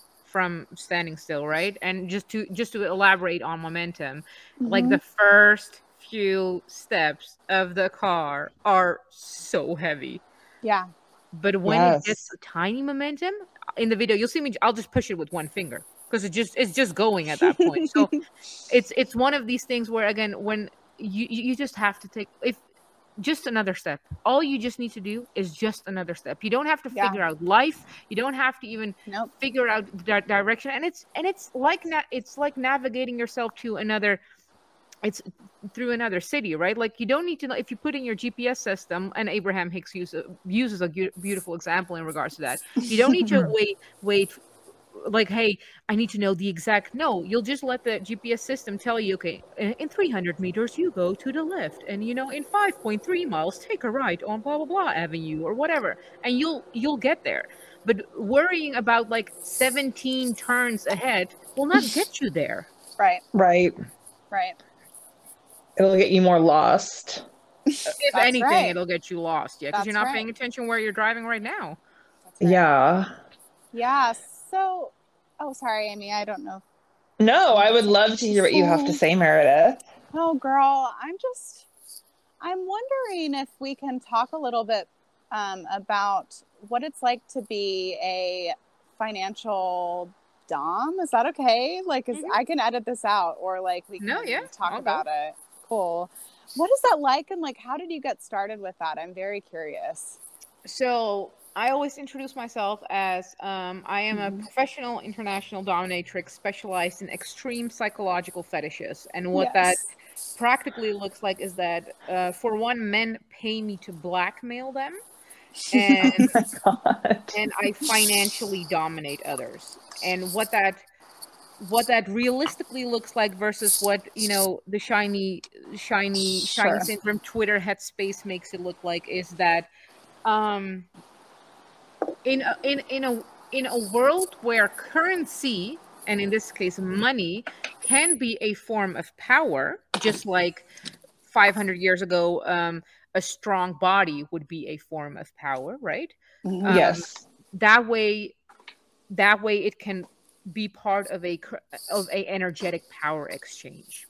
standing still, right? And just to elaborate on momentum, like the first few steps of the car are so heavy. Yeah. But when it gets a tiny momentum in the video, you'll see me, I'll just push it with one finger, because it's just going at that point. So it's one of these things where, again, when you just have to take, if just another step. All you just need to do is just another step. You don't have to figure out life. You don't have to even figure out direction. And it's like navigating yourself to another. It's through another city, right? Like you don't need to know, if you put in your GPS system, and Abraham Hicks uses a beautiful example in regards to that. You don't need to wait. Like, hey, I need to know the exact. No, you'll just let the GPS system tell you, okay, in 300 meters, you go to the left. And, you know, in 5.3 miles, take a right on blah, blah, blah avenue or whatever. And you'll get there. But worrying about like 17 turns ahead will not get you there. Right. It'll get you more lost. If anything, it'll get you lost. Yeah, because you're not paying attention where you're driving right now. Yeah. Yeah. So, oh, sorry, Amy. I don't know. No, I would love to hear what you have to say, Meredith. Oh, girl, I'm wondering if we can talk a little bit about what it's like to be a financial dom. Is that okay? Like, I can edit this out, or like we can talk about it. Cool. What is that like? And like, how did you get started with that? I'm very curious. So I always introduce myself as I am a professional international dominatrix specialized in extreme psychological fetishes. And what that practically looks like is that, for one, men pay me to blackmail them. And, and I financially dominate others. And what that what that realistically looks like versus what, you know, the shiny Sure. syndrome Twitter headspace makes it look like, is that in a world where currency, and in this case money, can be a form of power, just like 500 years ago a strong body would be a form of power, right? Yes. That way it can be part of a energetic power exchange.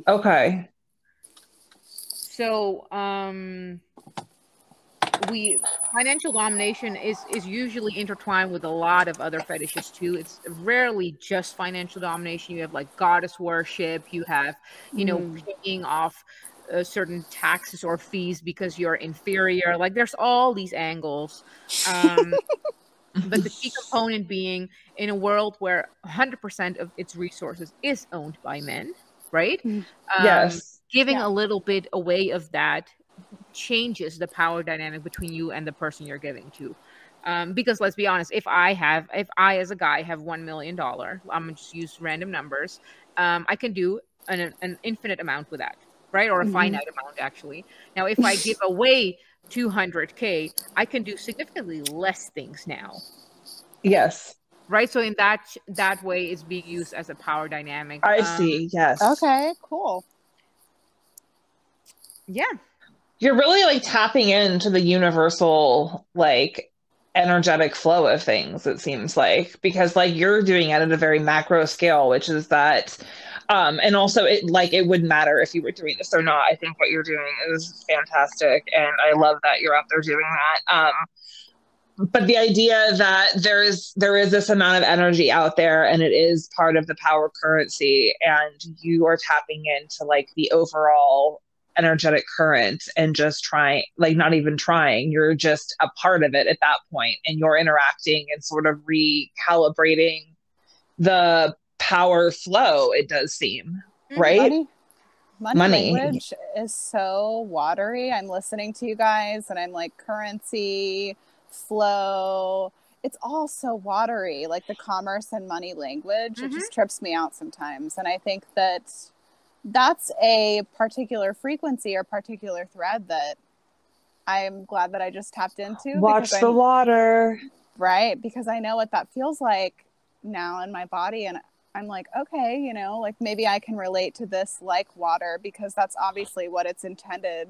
Okay. So financial domination is usually intertwined with a lot of other fetishes too. It's rarely just financial domination. You have like goddess worship, you have, you know, paying off certain taxes or fees because you're inferior. Like there's all these angles. But the key component being, in a world where 100% of its resources is owned by men, right? Yes. Giving a little bit away of that changes the power dynamic between you and the person you're giving to. Because let's be honest, if I as a guy have $1 million, I'm gonna just use random numbers, I can do an infinite amount with that, right? Or a finite amount, actually. Now, if I give away 200K, I can do significantly less things now. Yes. Right. So in that way, it's being used as a power dynamic. I see. Yes. Okay, cool. Yeah. You're really like tapping into the universal, like, energetic flow of things, it seems like, because like you're doing it at a very macro scale, which is that and also it wouldn't matter if you were doing this or not. I think what you're doing is fantastic, and I love that you're out there doing that. But the idea that there is this amount of energy out there, and it is part of the power currency, and you are tapping into like the overall energetic current and just trying, like, not even trying, you're just a part of it at that point, and you're interacting and sort of recalibrating the power flow, it does seem, right? Money language is so watery. I'm listening to you guys and I'm like, currency, flow, it's all so watery. Like the commerce and money language, it just trips me out sometimes. And I think that that's a particular frequency or particular thread that I'm glad that I just tapped into. Watch the water. Right. Because I know what that feels like now in my body. And I'm like, okay, you know, like maybe I can relate to this like water, because that's obviously what it's intended.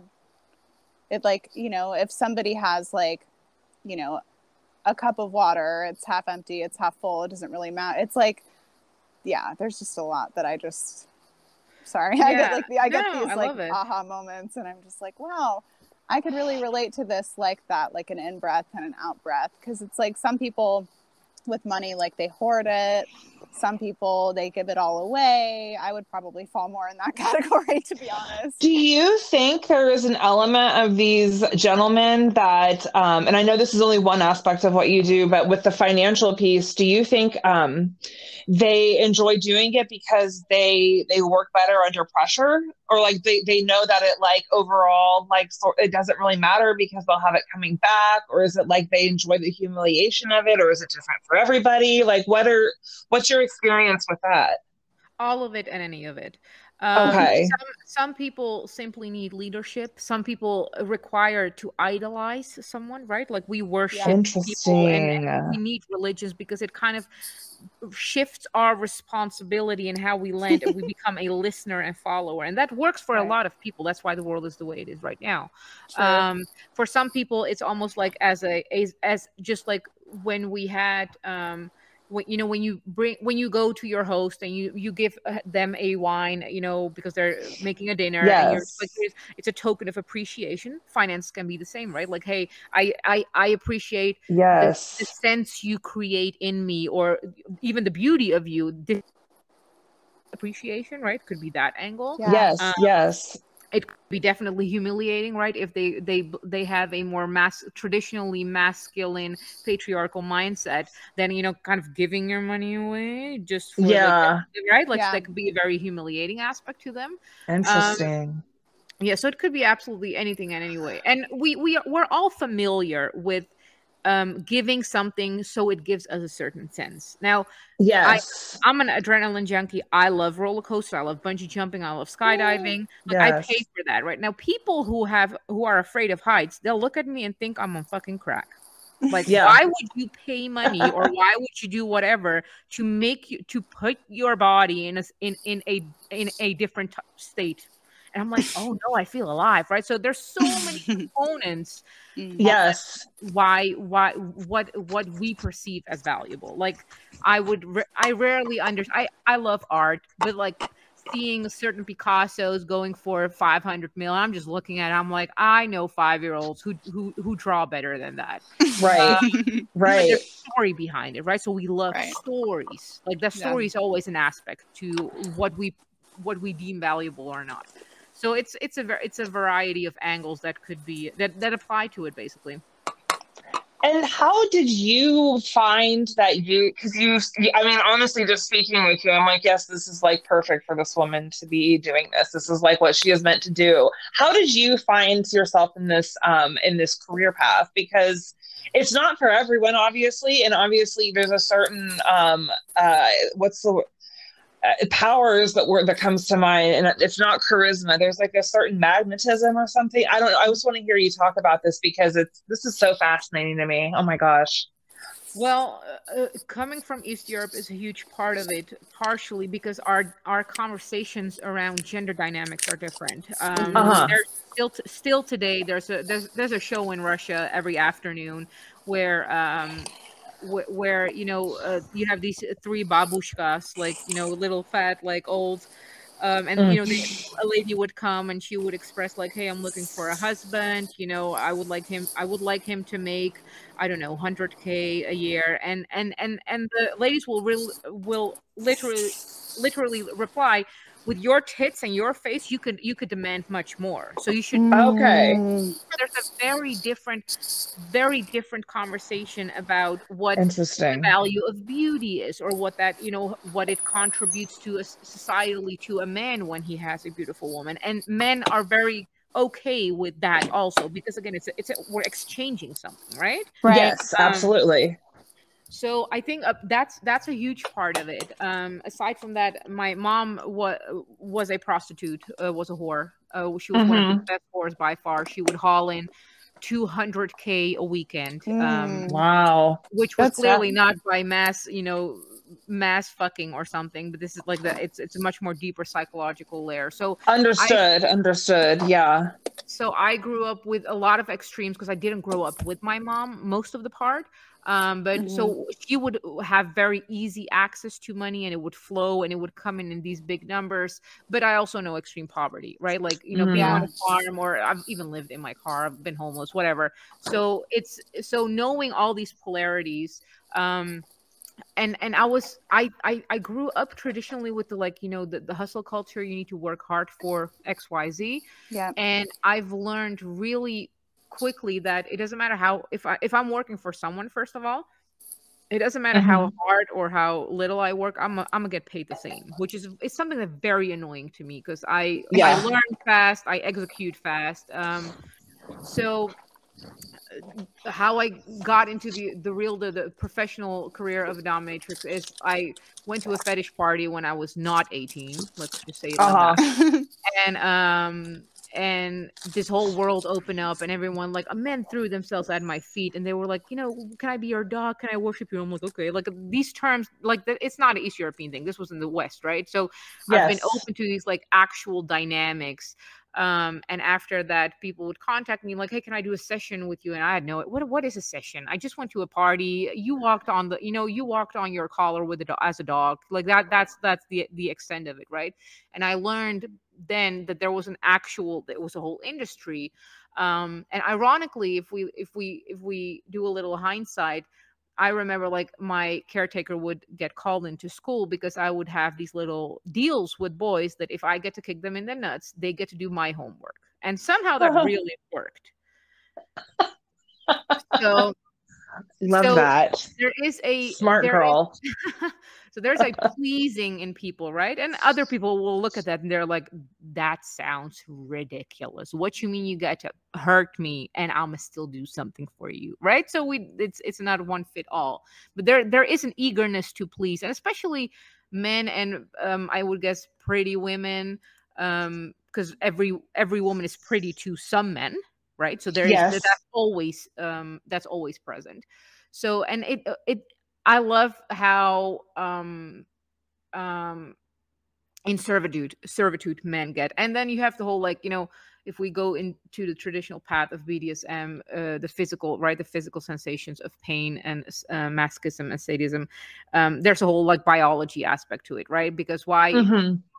It, like, you know, if somebody has like, you know, a cup of water, it's half empty, it's half full, it doesn't really matter. It's like, yeah, there's just a lot that I just, sorry, yeah. I get these like aha moments, and I'm just like, wow, I could really relate to this like that, like an in breath and an out breath. Because it's like some people with money, like they hoard it. Some people, they give it all away. I would probably fall more in that category, to be honest. Do you think there is an element of these gentlemen that, and I know this is only one aspect of what you do, but with the financial piece, do you think they enjoy doing it because they work better under pressure? Or like they know that it, like, overall, like, so it doesn't really matter because they'll have it coming back? Or is it like they enjoy the humiliation of it? Or is it different for everybody? Like, what's your experience with that? All of it and any of it. Okay. Some people simply need leadership. Some people require to idolize someone, right? Like we worship people, and we need religions because it kind of shifts our responsibility and how we land, and we become a listener and follower, and that works for a lot of people. That's why the world is the way it is right now. For some people, it's almost like as just like when we had when you go to your host and you give them a wine, you know, because they're making a dinner, and you're like, it's a token of appreciation. Finance can be the same, right? Like, hey, I appreciate the sense you create in me, or even the beauty of you. This appreciation, right? Could be that angle. Yes. It could be definitely humiliating, right? If they have a more traditionally masculine patriarchal mindset, then, you know, kind of giving your money away just for right? Like that could be a very humiliating aspect to them. Interesting. So it could be absolutely anything and any way. And we're all familiar with giving something so it gives us a certain sense. Now, Yes. I'm an adrenaline junkie. I love roller coasters. I love bungee jumping. I love skydiving. Like I Yes. pay for that, right? Now, people who are afraid of heights, they'll look at me and think I'm on fucking crack. Like, Yeah. why would you pay money, or why would you do whatever to put your body in a different state? And I'm like, oh no, I feel alive, right? So there's so many components. Yes. What we perceive as valuable. Like I rarely understand. I love art, but like seeing certain Picassos going for 500 mil, I'm just looking at it, I'm like, I know 5-year-olds who draw better than that. Right. But Right. there's story behind it, right? So we love stories. Like the story is always an aspect to what we deem valuable or not. So it's a variety of angles that could be that apply to it, basically. And how did you find that because I mean, honestly, just speaking with you, I'm like, yes, this is like perfect for this woman to be doing this. This is like what she is meant to do. How did you find yourself in this career path? Because it's not for everyone, obviously. And obviously there's a certain, powers that comes to mind, and it's not charisma. There's like a certain magnetism or something. I don't know. I just want to hear you talk about this because this is so fascinating to me. Oh my gosh. Well, coming from East Europe is a huge part of it, partially because our conversations around gender dynamics are different. There's still today there's a show in Russia every afternoon where you have these 3 babushkas, like, little fat, like old, and a lady would come and she would express like, hey, I'm looking for a husband, I would like him to make, I don't know, 100K a year, and the ladies will literally reply, with your tits and your face, you could demand much more. So you should. Okay. There's a very different conversation about what Interesting. the value of beauty is, or what it contributes to societally to a man when he has a beautiful woman. And men are very okay with that also, because again, we're exchanging something, right? Yes, absolutely. So I think that's a huge part of it. Aside from that, my mom was a prostitute, was a whore. She was one of the best whores by far. She would haul in 200K a weekend. Wow. Which was clearly not by mass fucking or something, but this is like it's a much more deeper psychological layer. So understood. Yeah. So I grew up with a lot of extremes because I didn't grow up with my mom most of the part. So she would have very easy access to money, and it would flow and it would come in these big numbers. But I also know extreme poverty, right? Like, being on a farm, or I've even lived in my car, I've been homeless, whatever. So so knowing all these polarities, and I grew up traditionally with the hustle culture. You need to work hard for XYZ. Yeah. And I've learned really quickly that it doesn't matter how, if I'm working for someone, first of all, it doesn't matter how hard or how little I work, I'm gonna get paid the same, it's something that's very annoying to me, because I learn fast, I execute fast. So how I got into the professional career of a dominatrix is I went to a fetish party when I was not 18. Let's just say it like that. And this whole world opened up, and everyone, like, men threw themselves at my feet, and they were like, can I be your dog? Can I worship you? I'm like, okay. Like, these terms, like, it's not an East European thing. This was in the West, right? So I've been open to these like actual dynamics. And after that, people would contact me like, hey, can I do a session with you? And I had what is a session? I just went to a party. You walked on your collar as a dog. Like that's the extent of it, right? And I learned then that there was a whole industry. And ironically, if we do a little hindsight, I remember, like, my caretaker would get called into school because I would have these little deals with boys that if I get to kick them in the nuts, they get to do my homework. And somehow that really worked. So Love So that. there is a Smart girl. so there's a pleasing in people, right? And other people will look at that and they're like, that sounds ridiculous. What you mean you got to hurt me and I'ma still do something for you, right? So it's not one fit all. But there is an eagerness to please, and especially men and I would guess pretty women, because every woman is pretty to some men, right? So there is Yes. that's always present. So and it I love how in servitude men get, and then you have the whole, like, if we go into the traditional path of BDSM, the physical, right, the physical sensations of pain and masochism and sadism, there's a whole like biology aspect to it, right? Because why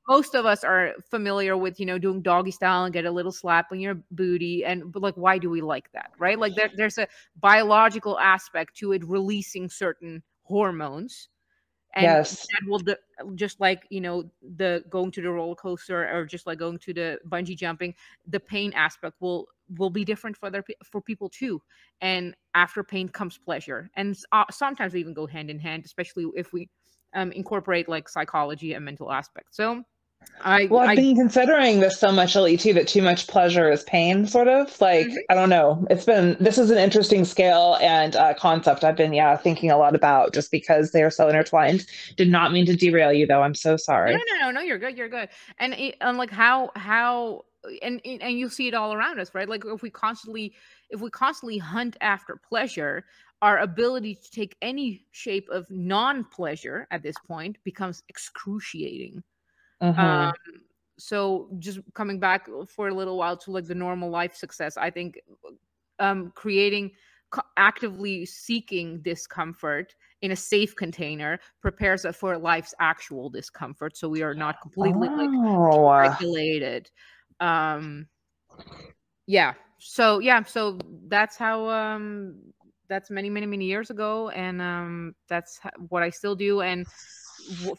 most of us are familiar with doing doggy style and get a little slap on your booty, but like, why do we like that, right? Like there's a biological aspect to it, releasing certain hormones, and Yes. that will just like the going to the roller coaster, or just like going to the bungee jumping, the pain aspect will be different for people too. And after pain comes pleasure, and sometimes we even go hand in hand, especially if we incorporate like psychology and mental aspects. So Well, I've been considering this so much lately too, that too much pleasure is pain, sort of like, I don't know. This is an interesting scale and concept I've been, thinking a lot about, just because they are so intertwined. Did not mean to derail you though. I'm so sorry. No, you're good. You're good. And like how and you'll see it all around us, right? Like if we constantly hunt after pleasure, our ability to take any shape of non-pleasure at this point becomes excruciating. So just coming back for a little while to like the normal life success, I think actively seeking discomfort in a safe container prepares us for life's actual discomfort, so we are not completely regulated. So that's how that's many years ago, and that's what I still do. And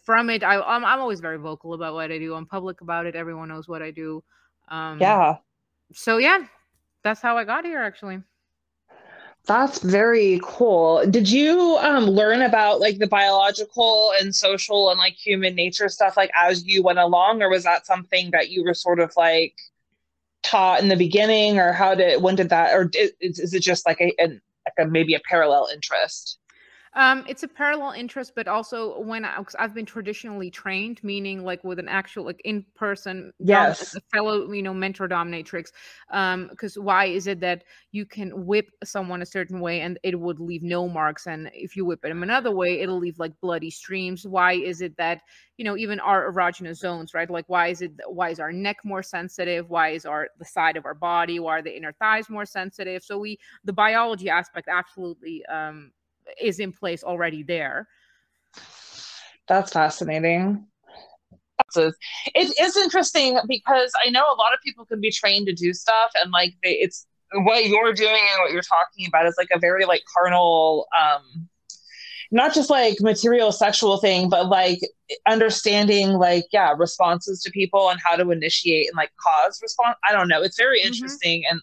from it, I'm always very vocal about what I do. I'm public about it. Everyone knows what I do. So that's how I got here, actually. That's very cool. Did you learn about like the biological and social and like human nature stuff like as you went along, or was that something that you were sort of like taught in the beginning, or when did that, or is it just like maybe a parallel interest? It's a parallel interest, but also cause I've been traditionally trained, meaning like with an actual like in person, yes, fellow mentor dominatrix. Because why is it that you can whip someone a certain way and it would leave no marks, and if you whip them another way, it'll leave like bloody streams? Why is it that even our erogenous zones, right? Like why is our neck more sensitive? Why is the side of our body? Why are the inner thighs more sensitive? So the biology aspect absolutely is in place already there. That's fascinating. It is interesting because I know a lot of people can be trained to do stuff, and like it's what you're doing and what you're talking about is like a very like carnal, not just like material sexual thing, but like understanding like responses to people and how to initiate and like cause response. I don't know. It's very interesting, and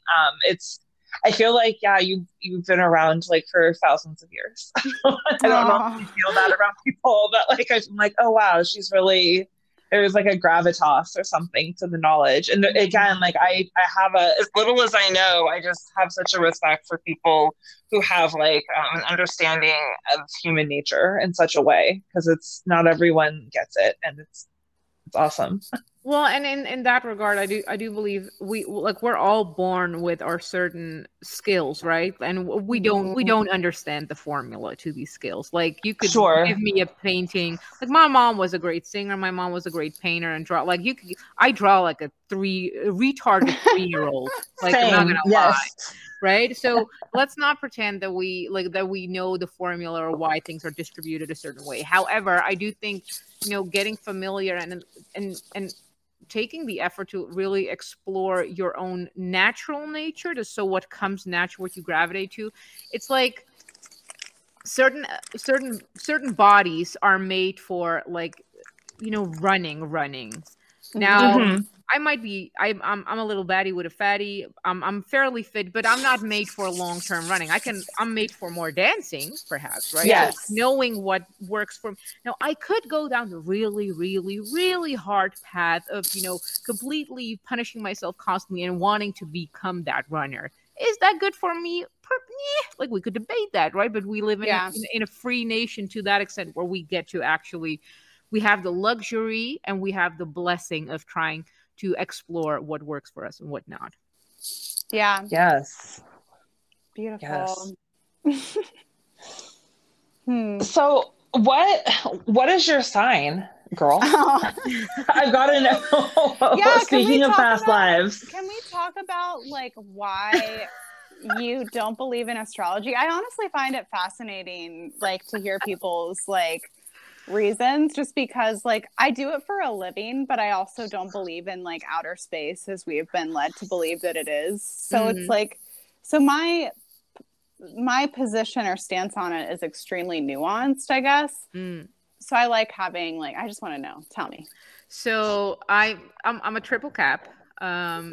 I feel like you've been around like for thousands of years. I don't know if you feel that around people, but like I'm like, oh wow, there's like a gravitas or something to the knowledge. And again, like I have as little as I know, I just have such a respect for people who have like an understanding of human nature in such a way, because it's not everyone gets it, and it's awesome. Well, and in that regard, I do believe we're all born with our certain skills, right? And we don't understand the formula to these skills. Like you could give me a painting. Like my mom was a great singer, my mom was a great painter, and I draw like a retarded 3-year-old. Like I'm not gonna lie. Right. So let's not pretend that we know the formula or why things are distributed a certain way. However, I do think, getting familiar and taking the effort to really explore your own natural nature, so what comes natural, what you gravitate to. It's like certain bodies are made for like, running. Now, I might be. I'm a little batty with a fatty. I'm fairly fit, but I'm not made for long-term running. I'm made for more dancing, perhaps, right? Yes. So knowing what works for me. Now, I could go down the really, really, really hard path of, completely punishing myself constantly and wanting to become that runner. Is that good for me? Like, we could debate that, right? But we live in a free nation to that extent, where we get to actually, we have the luxury and we have the blessing of trying to explore what works for us and what not. Yeah. Yes. Beautiful. Yes. So what is your sign, girl? I've got to know. Yeah, Speaking of past lives. Can we talk about like why you don't believe in astrology? I honestly find it fascinating, like, to hear people's like reasons, just because like I do it for a living, but I also don't believe in like outer space as we have been led to believe that it is. So it's like, so my position or stance on it is extremely nuanced, I guess. So I like having, like, I just want to know. Tell me. So I'm a triple cap. And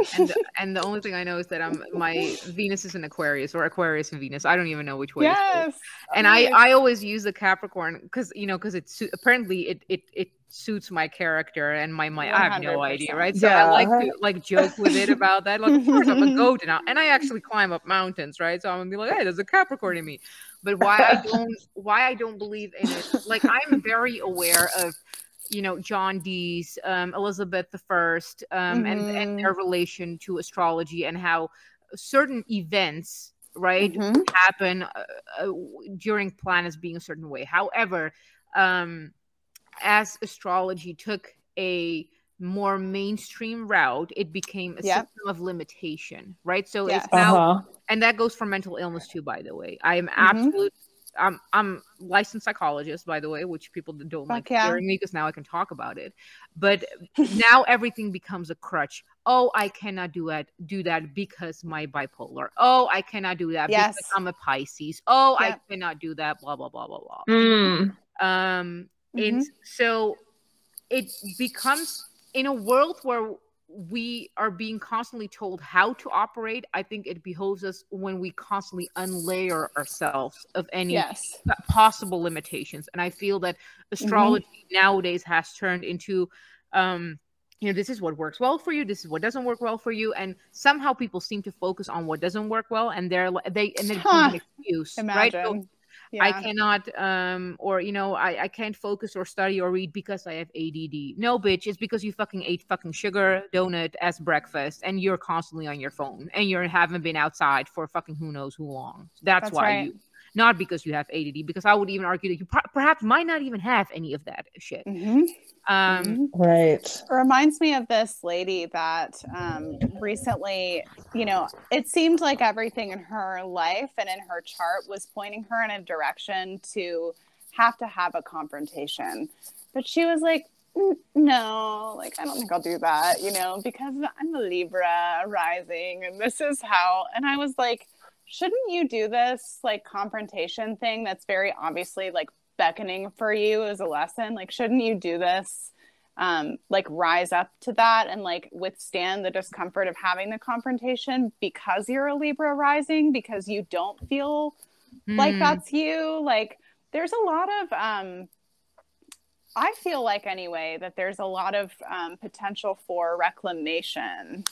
the only thing I know is that my Venus is in Aquarius, or Aquarius and Venus. I don't even know which way. Yes. And nice. I always use the Capricorn because it's apparently it suits my character and my 100%. I have no idea, right? So I like to like joke with it about that. Like, of course I'm a goat now, and I actually climb up mountains, right? So I'm gonna be like, hey, there's a Capricorn in me. But why I don't believe in it? Like, I'm very aware of, John Dee's, Elizabeth I, and their relation to astrology, and how certain events, right, happen during planets being a certain way. However, as astrology took a more mainstream route, it became a system of limitation, right? So it's now, and that goes for mental illness too, by the way. I am absolute. I'm licensed psychologist, by the way, which people don't like hearing me because now I can talk about it. But now everything becomes a crutch. Oh, I cannot do that because my bipolar. Oh, I cannot do that because I'm a Pisces. Oh, I cannot do that. Blah blah blah blah blah. And so it becomes, in a world where we are being constantly told how to operate, I think it behoves us when we constantly unlayer ourselves of any possible limitations. And I feel that astrology nowadays has turned into, this is what works well for you, this is what doesn't work well for you, and somehow people seem to focus on what doesn't work well, and then become an excuse. Imagine. Right? So, I cannot, I can't focus or study or read because I have ADD. No, bitch, it's because you fucking ate fucking sugar donut as breakfast and you're constantly on your phone and you haven't been outside for fucking who knows who long. That's why right. Not because you have ADD, because I would even argue that you perhaps might not even have any of that shit. Right. It reminds me of this lady that recently, it seemed like everything in her life and in her chart was pointing her in a direction to have a confrontation. But she was like, no, like, I don't think I'll do that, because I'm a Libra rising and this is how, and I was like, shouldn't you do this like confrontation thing that's very obviously like beckoning for you as a lesson? Like, shouldn't you do this, like rise up to that and like withstand the discomfort of having the confrontation because you're a Libra rising, because you don't feel like that's you? Like, there's a lot of, I feel like anyway, that there's a lot of potential for reclamation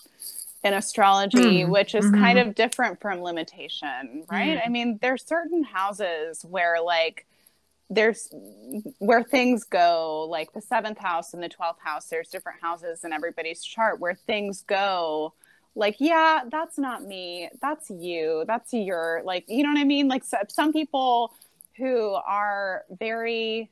in astrology, which is kind of different from limitation, right? I mean, there's certain houses where like there's where things go, like the 7th house and the 12th house, there's different houses in everybody's chart where things go like, yeah, that's not me, that's you, that's your, like, you know what I mean? Like, some people who are very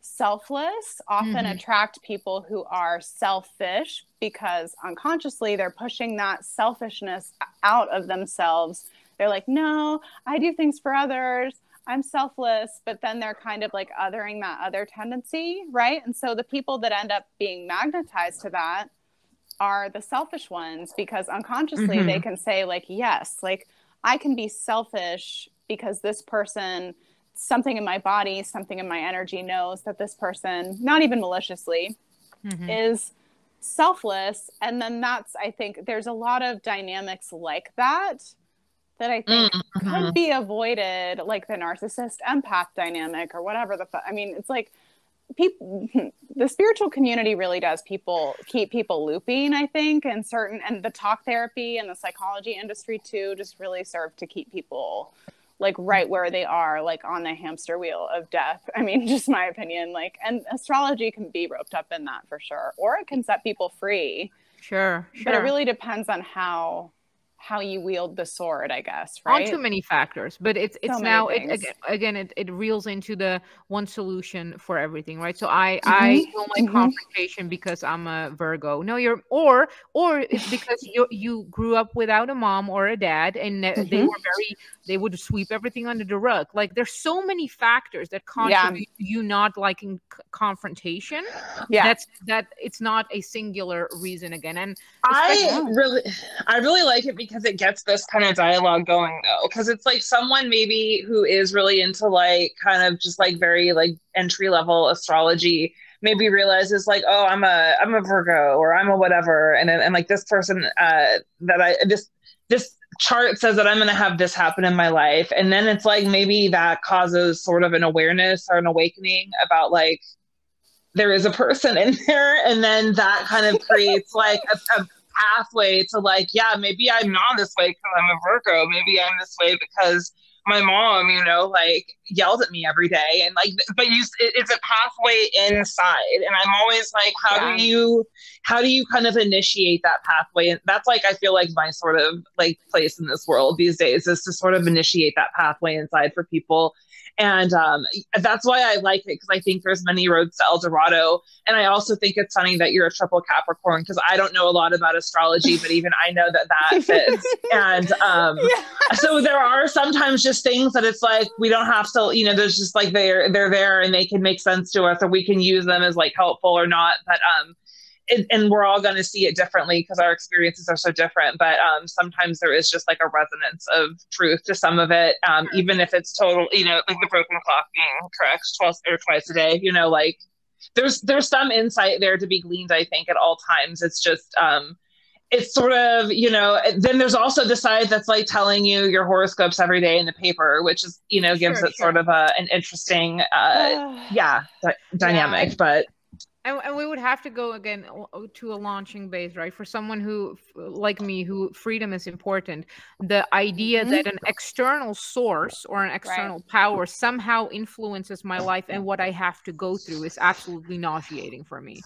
selfless often attract people who are selfish, because unconsciously they're pushing that selfishness out of themselves. They're like, no, I do things for others, I'm selfless, but then they're kind of like othering that other tendency, right? And so the people that end up being magnetized to that are the selfish ones, because unconsciously they can say like, yes, like I can be selfish because this person, something in my body, something in my energy knows that this person, not even maliciously, is selfless. And then that's, I think there's a lot of dynamics like that I think could be avoided, like the narcissist empath dynamic or whatever I mean, it's like people, the spiritual community really does keep people looping, I think, and the talk therapy and the psychology industry too just really serve to keep people like right where they are, like on the hamster wheel of death. I mean, just my opinion, like, and astrology can be roped up in that for sure, or it can set people free. Sure. But it really depends on how you wield the sword, I guess, right? On too many factors, but it's so now it reels into the one solution for everything, right? So I don't like confrontation because I'm a Virgo. No, or it's because you grew up without a mom or a dad, and they would sweep everything under the rug. Like there's so many factors that contribute to you not liking confrontation. Yeah, that it's not a singular reason again. And I really like it because it gets this kind of dialogue going though, because it's like someone maybe who is really into like kind of just like very like entry level astrology maybe realizes like, oh, I'm a Virgo or I'm a whatever, and like this person this chart says that I'm going to have this happen in my life, and then it's like maybe that causes sort of an awareness or an awakening about like there is a person in there, and then that kind of creates like a pathway to like, yeah, maybe I'm not this way because I'm a Virgo. Maybe I'm this way because my mom, like yelled at me every day, and like, but it's a pathway inside. And I'm always like, how do you kind of initiate that pathway? And that's like, I feel like my sort of like place in this world these days is to sort of initiate that pathway inside for people. And that's why I like it, because I think there's many roads to El Dorado. And I also think it's funny that you're a triple Capricorn, because I don't know a lot about astrology, but even I know that fits. And so there are sometimes just things that it's like, we don't have to, there's just like, they're there and they can make sense to us, or we can use them as like helpful or not. But and we're all going to see it differently because our experiences are so different. But sometimes there is just like a resonance of truth to some of it, even if it's total, like the broken clock being correct twice a day, like there's some insight there to be gleaned, I think, at all times. It's just, it's sort of, then there's also the side that's like telling you your horoscopes every day in the paper, which is, gives it sort of an interesting, dynamic, but. And we would have to go again to a launching base, right? For someone who, like me, who freedom is important. The idea that an external source or an external power somehow influences my life and what I have to go through is absolutely nauseating for me.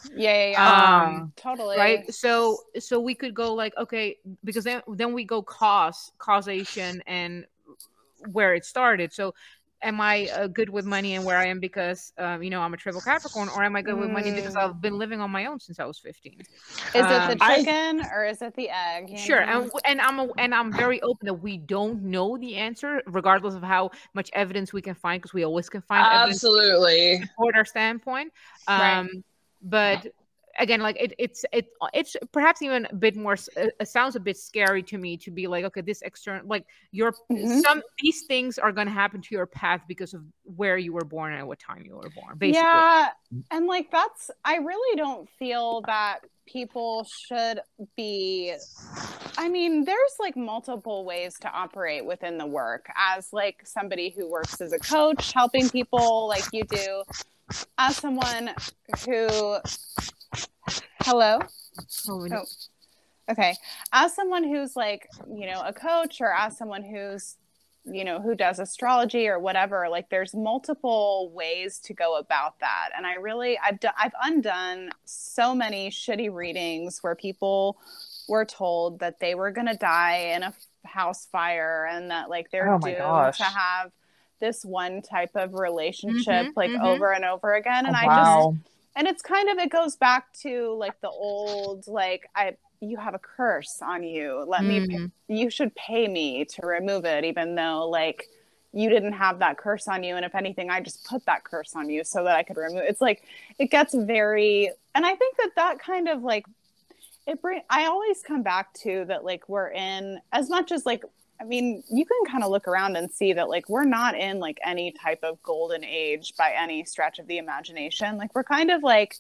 Totally. Right. So we could go like, okay, because then we go causation and where it started. So am I good with money and where I am because, I'm a triple Capricorn, or am I good with money because I've been living on my own since I was 15? Is it the chicken or is it the egg? Sure. And I'm very open that we don't know the answer, regardless of how much evidence we can find, because we always can find evidence to support our standpoint. But again, like it's perhaps even a bit more, it sounds a bit scary to me to be like, okay, this external, like these things are going to happen to your path because of where you were born and what time you were born, basically. Yeah. And like, I really don't feel that people should be, I mean, there's like multiple ways to operate within the work as like somebody who works as a coach, helping people like you do, as someone who, hello? Okay. As someone who's like, a coach, or as someone who's, who does astrology or whatever, like there's multiple ways to go about that. And I've undone so many shitty readings where people were told that they were going to die in a house fire and that like they're doomed to have this one type of relationship over and over again. And and it's kind of, it goes back to like the old, like, you have a curse on you. You should pay me to remove it, even though like you didn't have that curse on you. And if anything, I just put that curse on you so that I could remove it. It's like, it gets very, and I think that kind of like, I always come back to that, like, we're in, as much as like, I mean, you can kind of look around and see that like we're not in like any type of golden age by any stretch of the imagination. Like we're kind of like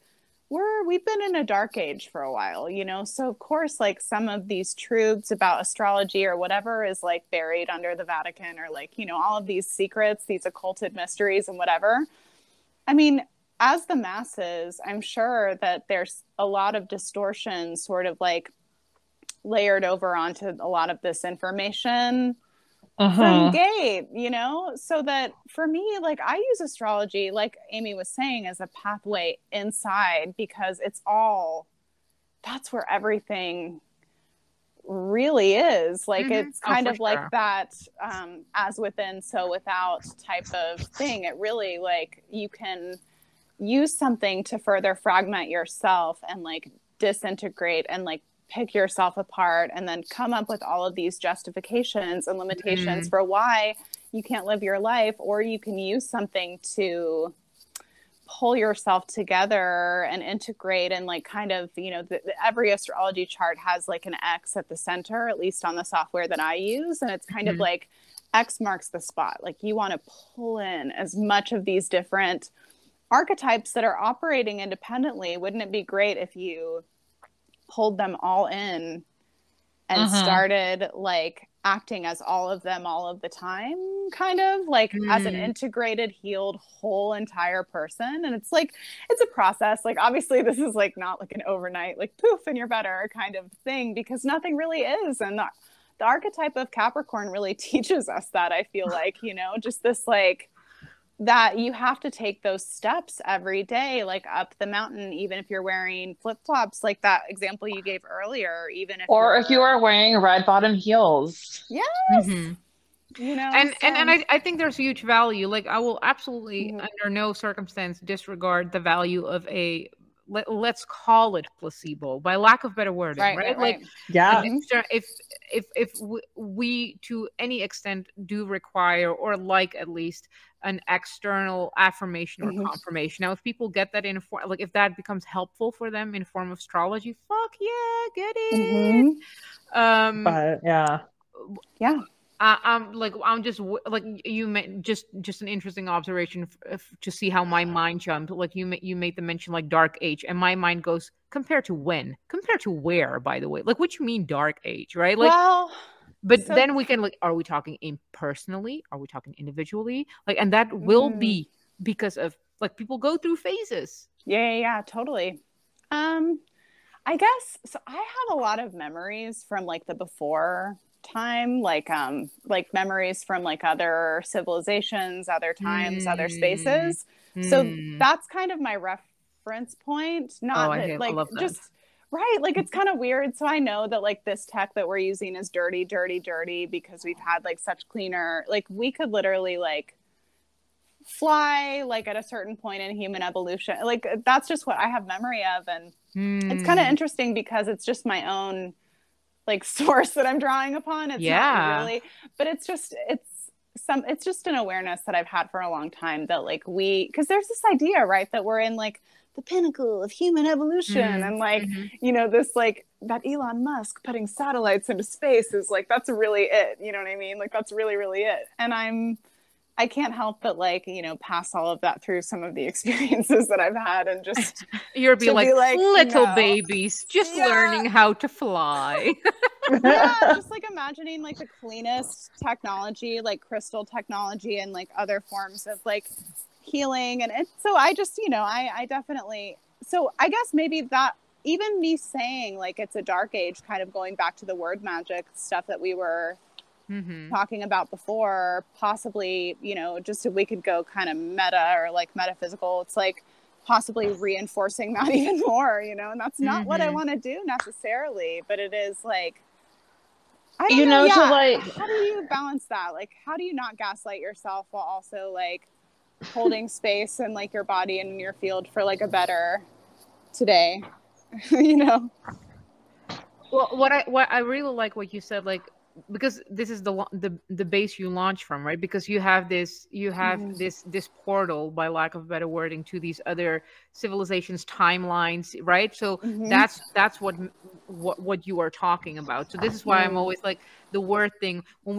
we've been in a dark age for a while, you know? So of course, like some of these truths about astrology or whatever is like buried under the Vatican, or like, you know, all of these secrets, these occulted mysteries and whatever. I mean, as the masses, I'm sure that there's a lot of distortion sort of like layered over onto a lot of this information from gate, you know? So that for me, like I use astrology, like Amy was saying, as a pathway inside, because it's all, that's where everything really is. Like it's kind of like that as within, so without type of thing. It really, like, you can use something to further fragment yourself and like disintegrate and like pick yourself apart, and then come up with all of these justifications and limitations for why you can't live your life. Or you can use something to pull yourself together and integrate, and like kind of, you know, every astrology chart has like an X at the center, at least on the software that I use. And it's kind of like X marks the spot. Like you want to pull in as much of these different archetypes that are operating independently. Wouldn't it be great if you pulled them all in and started like acting as all of them all of the time, kind of like as an integrated, healed, whole entire person? And it's like, it's a process. Like obviously this is like not like an overnight like poof and you're better kind of thing, because nothing really is. And the archetype of Capricorn really teaches us that, I feel like, you know, just this like, that you have to take those steps every day, like up the mountain, even if you're wearing flip-flops, like that example you gave earlier, even if if you are wearing red bottom heels. Yes. You know, and I think there's huge value. Like I will absolutely under no circumstance disregard the value of a, let's call it placebo, by lack of better wording, right? Like if we to any extent do require, or like at least an external affirmation or confirmation. Now, if people get that in a form, like if that becomes helpful for them in a form of astrology, fuck yeah, get it. But yeah. I'm just like you made just an interesting observation to see how my mind jumped. Like you made the mention like dark age, and my mind goes, compared to when, compared to where, by the way, like what you mean dark age, right? Like, well, but so, then we can like, are we talking impersonally? Are we talking individually? Like, and that will be because of like people go through phases. Yeah, totally. I guess so. I have a lot of memories from like the before time, like memories from like other civilizations, other times, other spaces. So that's kind of my reference point. Not that, like just right, like it's kind of weird. So I know that like this tech that we're using is dirty because we've had like such cleaner, like we could literally like fly like at a certain point in human evolution. Like that's just what I have memory of. And it's kind of interesting because it's just my own like source that I'm drawing upon. It's not really, but it's just an awareness that I've had for a long time that like because there's this idea, right, that we're in like the pinnacle of human evolution, and like you know, this like that Elon Musk putting satellites into space is like, that's really it, you know what I mean? Like that's really it. And I can't help but like, you know, pass all of that through some of the experiences that I've had, and just you're be like little babies just learning how to fly. Just like imagining like the cleanest technology, like crystal technology, and like other forms of like healing. And so I just, you know, I definitely, so I guess maybe that even me saying like it's a dark age, kind of going back to the word magic stuff that we were talking about before, possibly, you know, just if we could go kind of meta or like metaphysical, it's like possibly reinforcing that even more, you know. And that's not what I want to do necessarily, but it is like, I don't know, to like, how do you balance that? Like, how do you not gaslight yourself while also like holding space and like your body and your field for like a better today, you know? Well, what I really like what you said, like because this is the base you launch from, right? Because you have this this portal, by lack of a better wording, to these other civilizations, timelines, right? So that's what you are talking about. So this is why I'm always like, the word thing, when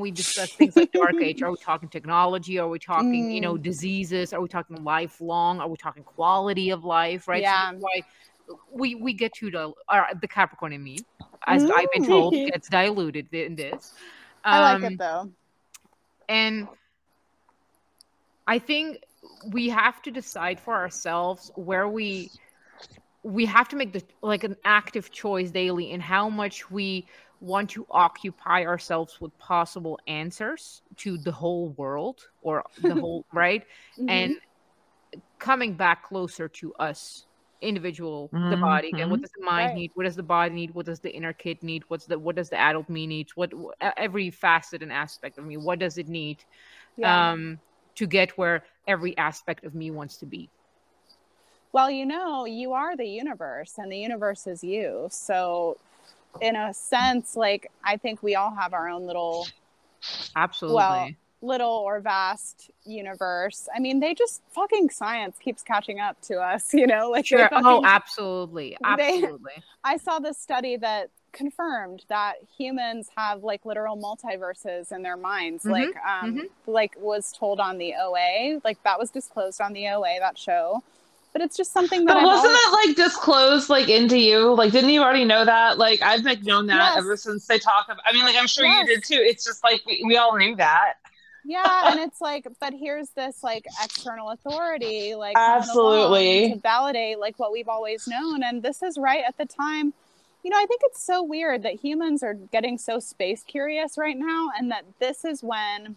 we discuss things like dark age, are we talking technology, are we talking diseases, are we talking lifelong, are we talking quality of life, right? So that's why we get to the Capricorn in me, as I've been told, gets diluted in this. I like it though. And I think we have to decide for ourselves where we have to make an active choice daily in how much we want to occupy ourselves with possible answers to the whole world, or the whole right, and coming back closer to us, individual, the body. And what does the mind need, what does the body need, what does the inner kid need, what does the adult me need, what every facet and aspect of me, what does it need to get where every aspect of me wants to be. Well, you are the universe, and the universe is you. So in a sense, like, I think we all have our own little, little or vast universe. I mean, they just fucking, science keeps catching up to us, like, sure. Absolutely. I saw this study that confirmed that humans have like literal multiverses in their minds, like was told on the OA, like that was disclosed on the OA, that show. But it's just something that. But wasn't it like disclosed like into you? Like, didn't you already know that? Like, I've like known that ever since they talk about. I mean, like, I'm sure you did too. It's just like we all knew that. Yeah, and it's like, but here's this like external authority, like, absolutely, to validate like what we've always known, and this is right at the time. I think it's so weird that humans are getting so space curious right now, and that this is when,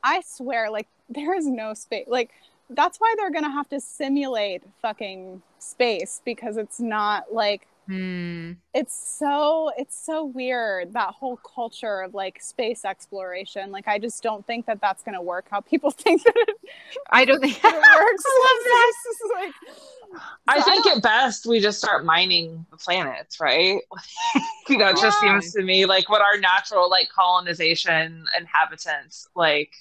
I swear, like, there is no space, like. That's why they're gonna have to simulate fucking space, because it's not like it's so weird, that whole culture of like space exploration. Like, I just don't think that that's gonna work how people think that I don't think it works. I think at best we just start mining the planets, right? It just seems to me like what our natural like colonization inhabitants like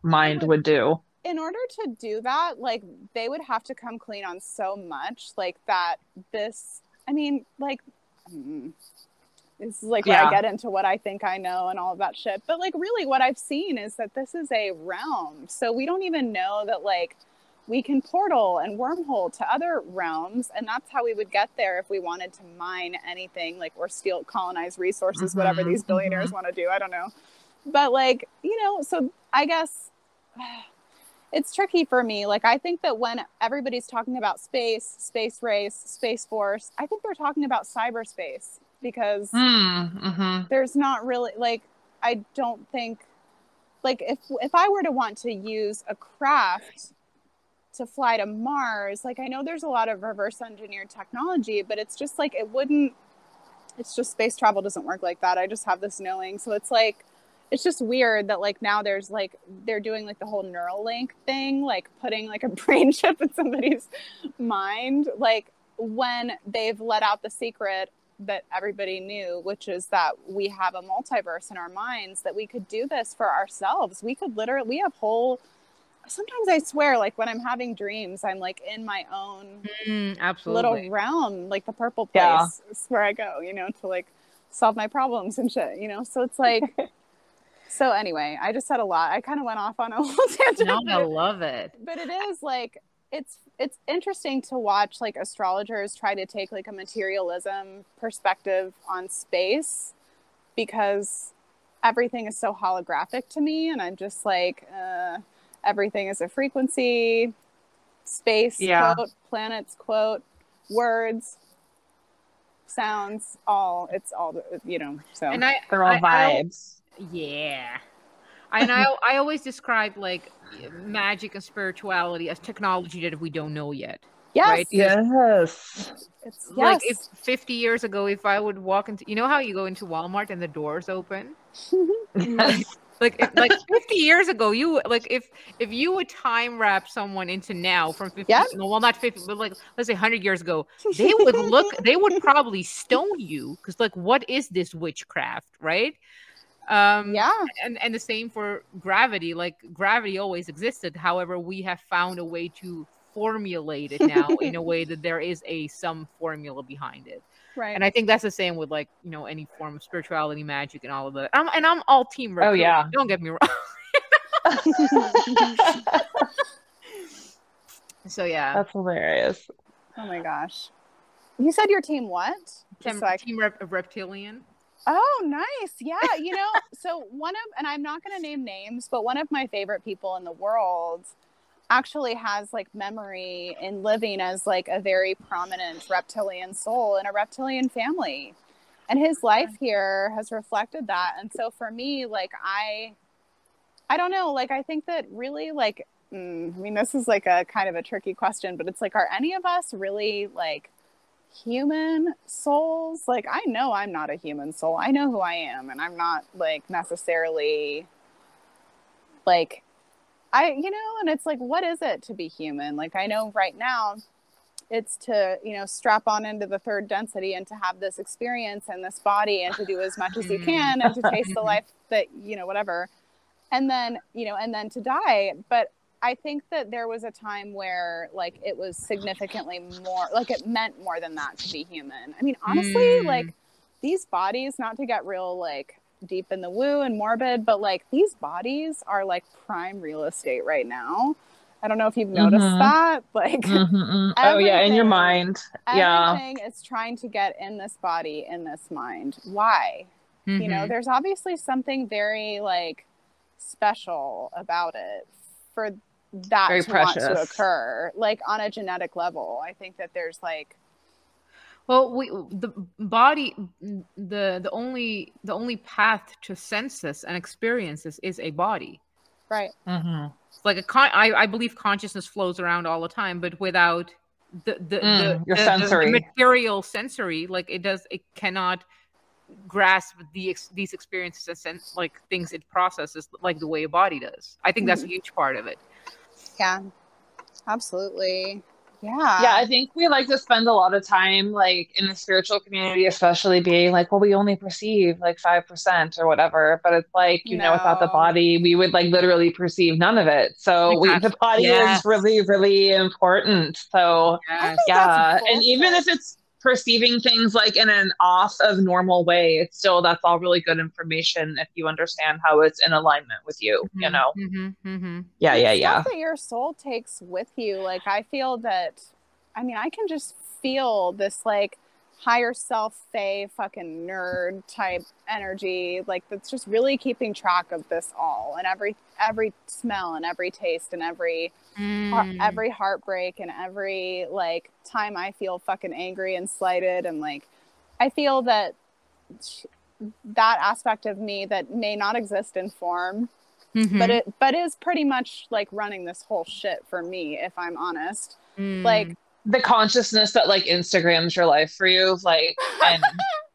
mind would do. In order to do that, like, they would have to come clean on so much, like, that this, I mean, like, this is like where I get into what I think I know and all of that shit. But like, really what I've seen is that this is a realm. So we don't even know that like we can portal and wormhole to other realms. And that's how we would get there if we wanted to mine anything, like, or steal, colonize resources, whatever these billionaires want to do. I don't know. But like, so I guess it's tricky for me. Like, I think that when everybody's talking about space race, space force, I think they're talking about cyberspace, because there's not really, like, I don't think, like, if I were to want to use a craft to fly to Mars, like, I know there's a lot of reverse engineered technology, but it's just like, it's just space travel doesn't work like that. I just have this knowing. So it's like, it's just weird that like now there's like, they're doing like the whole neural link thing, like putting like a brain chip in somebody's mind, like, when they've let out the secret that everybody knew, which is that we have a multiverse in our minds, that we could do this for ourselves. We could literally, we have whole, sometimes I swear, like, when I'm having dreams, I'm like in my own little realm, like the purple place is where I go, to like solve my problems and shit, so it's like, so anyway, I just said a lot. I kind of went off on a little tangent. No, I love it. But it is like, it's interesting to watch like astrologers try to take like a materialism perspective on space, because everything is so holographic to me, and I'm just like, everything is a frequency, space, quote, planets, quote, words, sounds, it's all, so. And they're all vibes. And I always describe like magic and spirituality as technology that we don't know yet. Yes. Right? Yes. It's like, if 50 years ago, if I would walk into, how you go into Walmart and the doors open? like 50 years ago, you like if you would time wrap someone into now from 50, Yeah. no, well, not 50, but like let's say 100 years ago, they would probably stone you because like what is this witchcraft, right? Yeah. And the same for gravity. Like gravity always existed, however, we have found a way to formulate it now in a way that there is some formula behind it. Right. And I think that's the same with like, you know, any form of spirituality, magic, and all of that. I'm all team Oh, reptilian. yeah. Don't get me wrong. So yeah, That's hilarious. Oh my gosh. You said your team what? Team reptilian. Oh, nice. Yeah, you know, so and I'm not going to name names, but one of my favorite people in the world actually has like memory in living as like a very prominent reptilian soul in a reptilian family. And his life here has reflected that. And so for me, like, I don't know, like, I think that really like, I mean, this is like a kind of a tricky question, but it's like, are any of us really like human souls? Like, I know I'm not a human soul. I know who I am, and I'm not like necessarily like, you know, and it's like, what is it to be human? Like, I know right now it's to, you know, strap on into the third density and to have this experience in this body and to do as much as you can and to taste the life that, you know, whatever. And then, you know, and then to die. But I think that there was a time where like it was significantly more, like it meant more than that to be human. I mean, honestly, like these bodies, not to get real like deep in the woo and morbid, but like these bodies are like prime real estate right now. I don't know if you've noticed that. Like, oh yeah, in your mind. Everything is trying to get in this body, in this mind. Why? You know, there's obviously something very like special about it for that very to precious. Want to occur, like on a genetic level. I think that there's like, well, the body, the only path to sense this and experience this is a body, right? Like I believe consciousness flows around all the time, but without your sensory, the material sensory, like it cannot grasp these experiences and like things it processes like the way a body does. I think that's a huge part of it. Yeah, absolutely. Yeah, I think we like to spend a lot of time like in the spiritual community, especially being like, well, we only perceive like 5% or whatever, but it's like, you know, without the body we would like literally perceive none of it. So the body is really, really important. So and even if it's perceiving things like in an off of normal way, it's still, that's all really good information if you understand how it's in alignment with you, you know? Stuff that your soul takes with you. Like, I feel that, I mean, I can just feel this like higher self, fae, fucking nerd type energy, like that's just really keeping track of this all, and every smell and every taste and every heartbreak and every like time I feel fucking angry and slighted, and like I feel that aspect of me that may not exist in form, but is pretty much like running this whole shit for me, if I'm honest. Like the consciousness that like Instagrams your life for you, like, and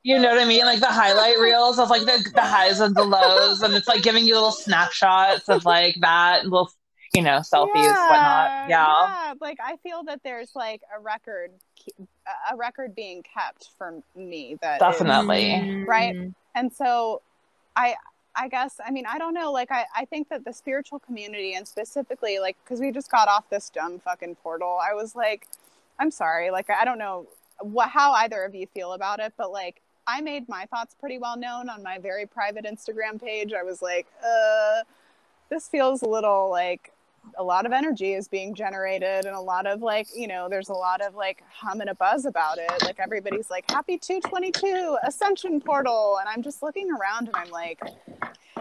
you know what I mean? Like the highlight reels of like the highs and the lows, and it's like giving you little snapshots of like that, and little, you know, selfies, whatnot. Yeah. Like I feel that there's like a record being kept for me. That definitely. Right. And so I guess, I mean, I don't know, like, I think that the spiritual community, and specifically, like, because we just got off this dumb fucking portal, I was like, I'm sorry, like, I don't know how either of you feel about it, but, like, I made my thoughts pretty well known on my very private Instagram page. I was like, this feels a little, like, a lot of energy is being generated, and a lot of, like, you know, there's a lot of, like, hum and a buzz about it. Like, everybody's like, happy 222 ascension portal, and I'm just looking around and I'm like,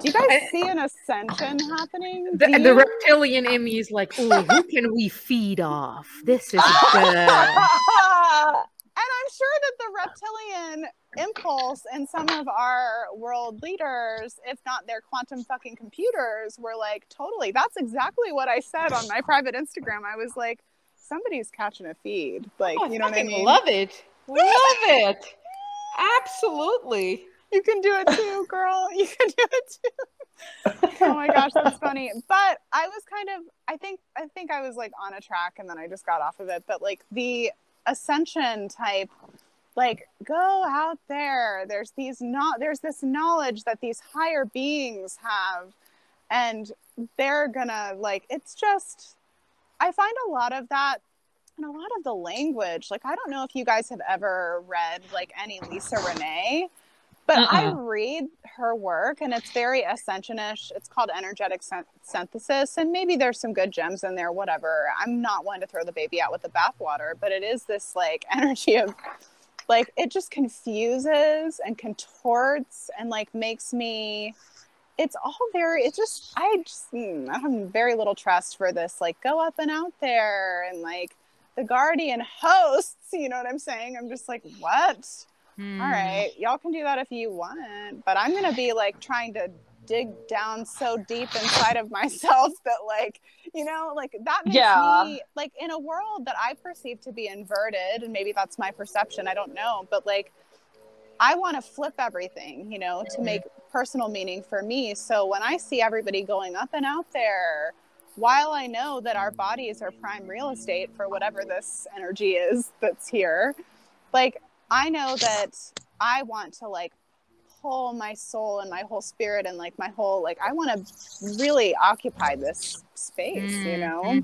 do you guys see an ascension happening? The reptilian in me is like, oh, who can we feed off? This is good. And I'm sure that the reptilian impulse in some of our world leaders, if not their quantum fucking computers, were like, totally. That's exactly what I said on my private Instagram. I was like, somebody's catching a feed. Like, you know what I mean? Love it. Love it. Absolutely. You can do it too, girl. You can do it too. Oh my gosh, that's funny. But I was I think I was like on a track and then I just got off of it. But like the ascension type, like go out there. There's this knowledge that these higher beings have, and they're gonna like, it's just, I find a lot of that and a lot of the language. Like, I don't know if you guys have ever read like any Lisa Renee, but I read her work and it's very ascensionish. It's called energetic synthesis. And maybe there's some good gems in there, whatever. I'm not one to throw the baby out with the bathwater, but it is this like energy of like, it just confuses and contorts and like makes me, it's all very, I have very little trust for this, like go up and out there and like the guardian hosts, you know what I'm saying? I'm just like, what? All right, y'all can do that if you want, but I'm gonna be like trying to dig down so deep inside of myself that like, you know, like that makes me like in a world that I perceive to be inverted, and maybe that's my perception, I don't know, but like I want to flip everything, you know, to make personal meaning for me. So when I see everybody going up and out there, while I know that our bodies are prime real estate for whatever this energy is that's here, like I know that I want to like pull my soul and my whole spirit and like my whole, like I want to really occupy this space, you know,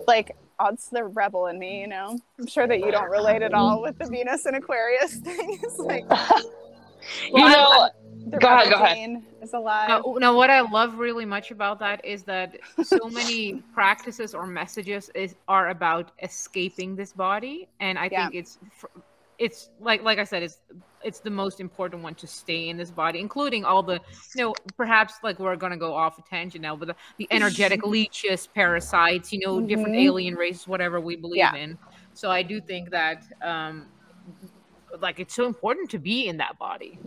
like it's the rebel in me, you know. I'm sure that you don't relate at all with the Venus and Aquarius thing. It's like, you know, the go rebel ahead. gene is alive. Now, what I love really much about that is that so many practices or messages are about escaping this body, and I think it's like I said, it's the most important one to stay in this body, including all the, you know, perhaps like we're gonna go off a tangent now, but the energetic leeches, parasites, you know, different alien races, whatever we believe in. So I do think that like it's so important to be in that body.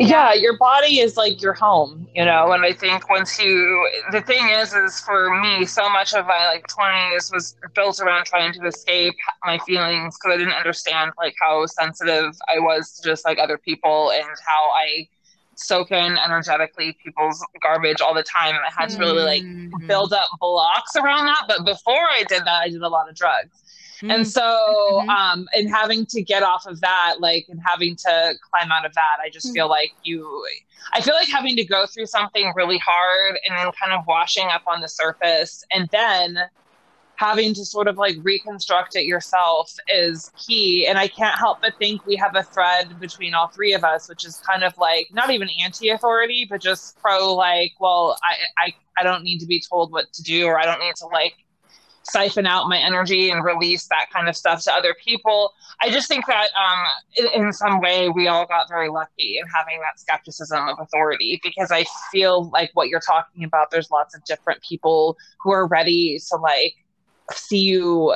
Yeah, your body is like your home, you know, and I think the thing is for me, so much of my like 20s was built around trying to escape my feelings because I didn't understand like how sensitive I was to just like other people and how I soak in energetically people's garbage all the time. And I had to really like build up blocks around that. But before I did that, I did a lot of drugs. And so, and having to get off of that, like, and having to climb out of that, I just feel like I feel like having to go through something really hard and then kind of washing up on the surface and then having to sort of like reconstruct it yourself is key. And I can't help but think we have a thread between all three of us, which is kind of like not even anti-authority, but just pro, like, well, I don't need to be told what to do, or I don't need to like siphon out my energy and release that kind of stuff to other people. I just think that in some way we all got very lucky in having that skepticism of authority, because I feel like what you're talking about, there's lots of different people who are ready to like see you,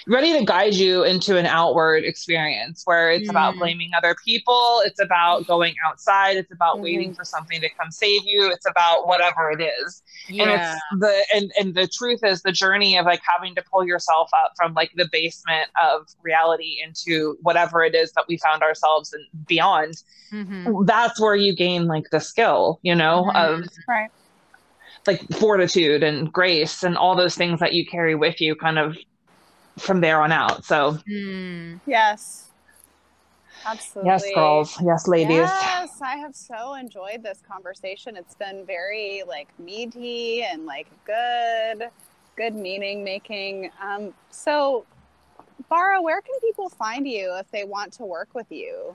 ready to guide you into an outward experience where it's about blaming other people. It's about going outside. It's about waiting for something to come save you. It's about whatever it is. And it's the truth is the journey of like having to pull yourself up from like the basement of reality into whatever it is that we found ourselves and beyond. That's where you gain like the skill, you know, of like fortitude and grace and all those things that you carry with you kind of from there on out. So yes, absolutely. Yes, girls. Yes, ladies. Yes, I have so enjoyed this conversation. It's been very like meaty and like good meaning making. So Bara, where can people find you if they want to work with you?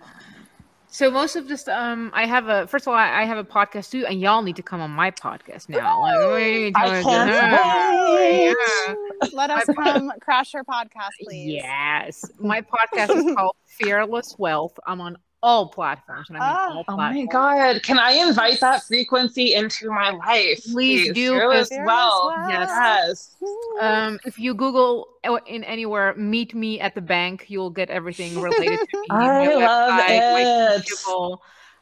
So most of this, first of all, I have a podcast too, and y'all need to come on my podcast now. Like, I can't wait. Let us come crash your podcast, please. Yes. My podcast is called Fearless Wealth. I'm on all platforms. And I mean all platforms. Oh my God. Can I invite that frequency into my life? Please do. Fearless Wealth. Yes. If you Google in anywhere, meet me at the bank, you'll get everything related to me. I love it.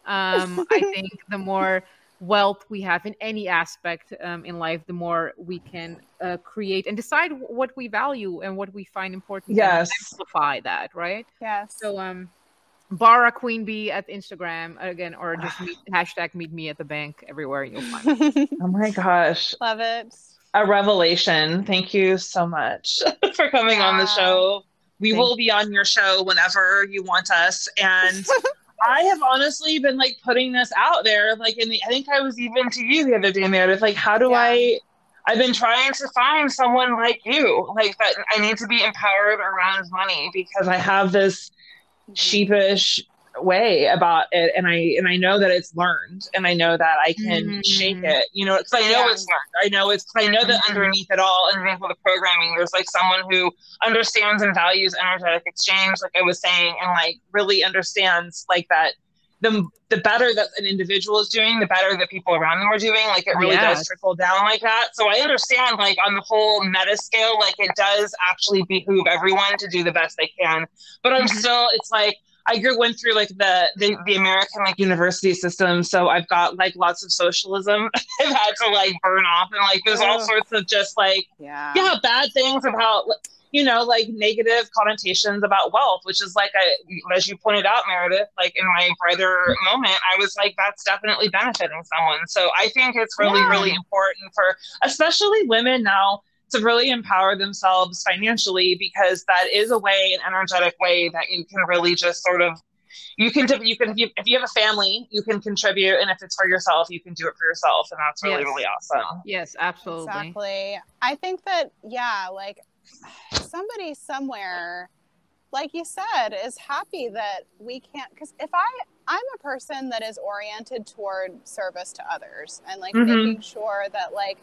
I think the more wealth we have in any aspect in life, the more we can create and decide what we value and what we find important. Yes. And amplify that, right? Yes. So Bara Queen Bee at Instagram again, or just hashtag meet me at the bank everywhere. You'll find me. Oh my gosh. Love it. A revelation. Thank you so much for coming on the show. We will be on your show whenever you want us. And I have honestly been like putting this out there. Like I think I was even to you the other day, Meredith. Like, how do I've been trying to find someone like you. Like that I need to be empowered around money because I have this sheepish way about it, and I know that it's learned, and I know that I can shake it, you know, because I know it's learned. I know that underneath it all, underneath all the programming, there's like someone who understands and values energetic exchange, like I was saying, and like really understands like that the better that an individual is doing, the better that people around them are doing. Like it really does trickle down like that. So I understand, like on the whole meta scale, like it does actually behoove everyone to do the best they can. But I'm still, it's like went through like the American like university system, so I've got like lots of socialism I've had to like burn off, and like there's all sorts of just like bad things about, you know, like negative connotations about wealth, which is like, as you pointed out, Meredith, like in my brighter moment, I was like, that's definitely benefiting someone. So I think it's really, really important for especially women now to really empower themselves financially, because that is a way, an energetic way that you can really just sort of, if you have a family, you can contribute. And if it's for yourself, you can do it for yourself. And that's really, really awesome. Yes, absolutely. Exactly. I think that, like, somebody somewhere, like you said, is happy that we can't, because if I'm a person that is oriented toward service to others and like making sure that like,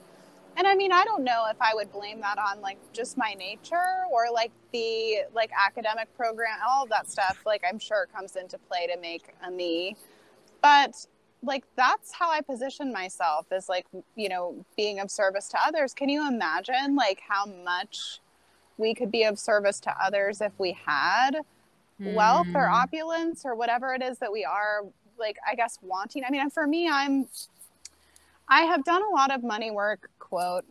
and I mean, I don't know if I would blame that on like just my nature or like the like academic program, all of that stuff, like I'm sure comes into play to make a me, but like that's how I position myself, is like, you know, being of service to others. Can you imagine like how much we could be of service to others if we had wealth or opulence or whatever it is that we are, like, I guess, wanting? I mean, for me, I have done a lot of money work, quote,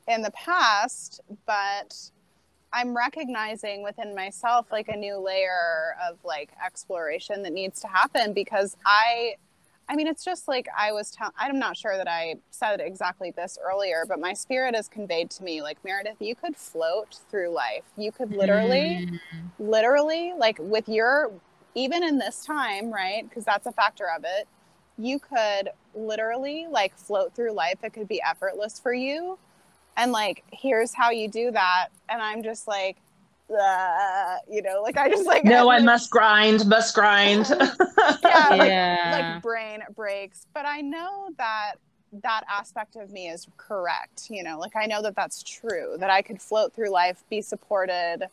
in the past, but I'm recognizing within myself like a new layer of like exploration that needs to happen, because I mean, it's just like I'm not sure that I said exactly this earlier, but my spirit has conveyed to me, like, Meredith, you could float through life. You could literally, like with your, even in this time, right? Because that's a factor of it. You could literally like float through life. It could be effortless for you. And like, here's how you do that. And I'm just like, you know, like I just like, no, I must grind. like brain breaks. But I know that aspect of me is correct, you know, like I know that that's true, that I could float through life, be supported,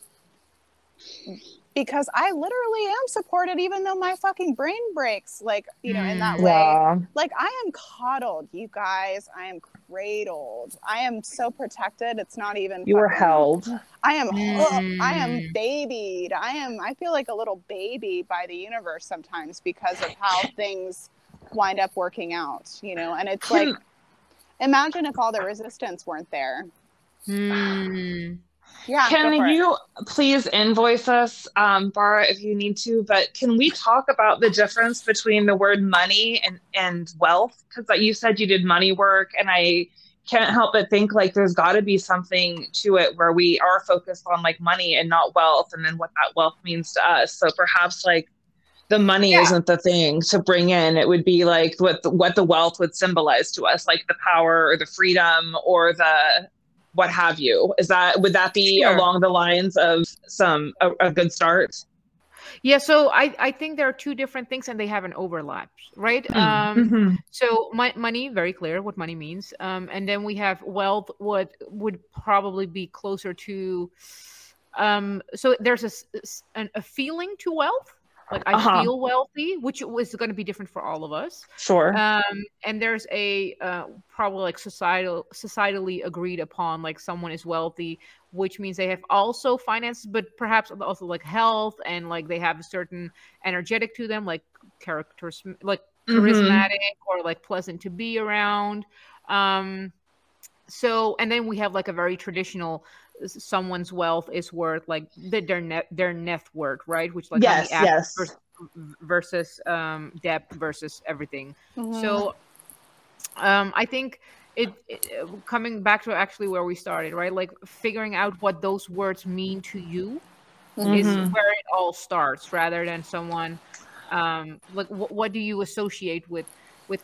because I literally am supported even though my fucking brain breaks, like, you know, in that way. Like I am coddled, you guys. I am cradled. I am so protected. It's not even. You were held. I am babied. I feel like a little baby by the universe sometimes because of how things wind up working out, you know. And it's like, imagine if all the resistance weren't there. Yeah. Can you please invoice us, Bara, if you need to, but can we talk about the difference between the word money and wealth? Because you said you did money work, and I can't help but think like there's got to be something to it where we are focused on like money and not wealth, and then what that wealth means to us. So perhaps like the money isn't the thing to bring in. It would be like what the wealth would symbolize to us, like the power or the freedom or the what have you. Would that be along the lines of a good start? Yeah, so I think there are two different things and they have an overlap, right? So money, very clear what money means. And then we have wealth, what would probably be closer to, so there's a feeling to wealth. Like I feel wealthy, which was going to be different for all of us. Sure. And there's a probably like societally agreed upon, like someone is wealthy, which means they have also finances, but perhaps also like health, and like they have a certain energetic to them, like characters, like charismatic or like pleasant to be around. So, and then we have like a very traditional someone's wealth is worth, like their net worth, right? Which like Yes, how the yes. versus depth versus everything. Mhm. So I think it coming back to actually where we started, right? Like figuring out what those words mean to you is Mhm. where it all starts, rather than someone like what do you associate with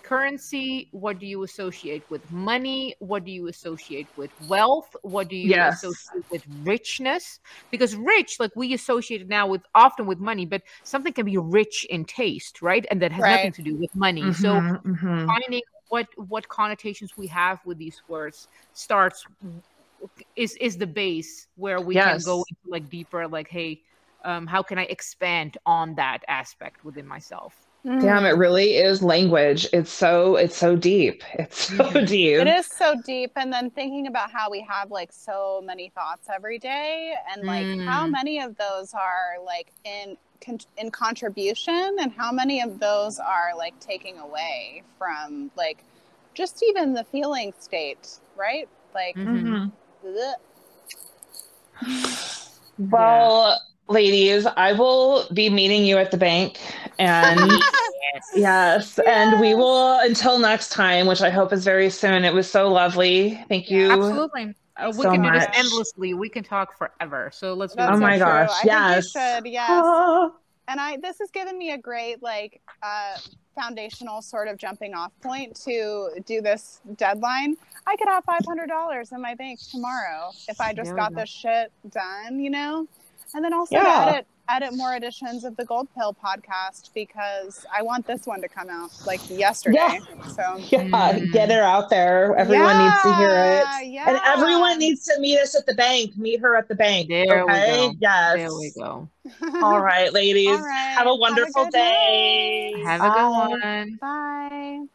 currency? What do you associate with money? What do you associate with wealth? What do you Yes. associate with richness? Because rich, like we associate it now with often with money, but something can be rich in taste, right? And that has nothing Right. to do with money. So Mhm, mhm. finding what connotations we have with these words starts is the base where we can go Yes. into like deeper, like, hey, how can I expand on that aspect within myself? Damn, it Mhm. really is language. It's so deep. It's so Mhm. deep. It is so deep. And then thinking about how we have like so many thoughts every day, and like how Mm. many of those are like in contribution, and how many of those are like taking away from like just even the feeling state, right? Like, Mhm. bleh. Yeah. Well, ladies, I will be meeting you at the bank, and yes, and we Yes. will until next time, which I hope is very soon. It was so lovely. Thank Yeah. you Absolutely. We so can do this much. endlessly. We can talk forever. So let's do That's Oh it. so my true. gosh, I think we yes. should, yes. Ah. And this has given me a great like foundational sort of jumping off point to do this deadline. I could have $500 in my bank tomorrow if I just There we got go. this shit done, you know? And then also to Yeah. edit more editions of the Gold Pill podcast, because I want this one to come out like yesterday. So Yeah, get her out there. Everyone needs to hear it. yeah, And yeah. everyone needs to meet us at the bank. Meet her at the bank. There we Okay? go. There we Yes. go. All right, All ladies. Have right. a Have a wonderful good night. day. Have a good Bye. one. Bye.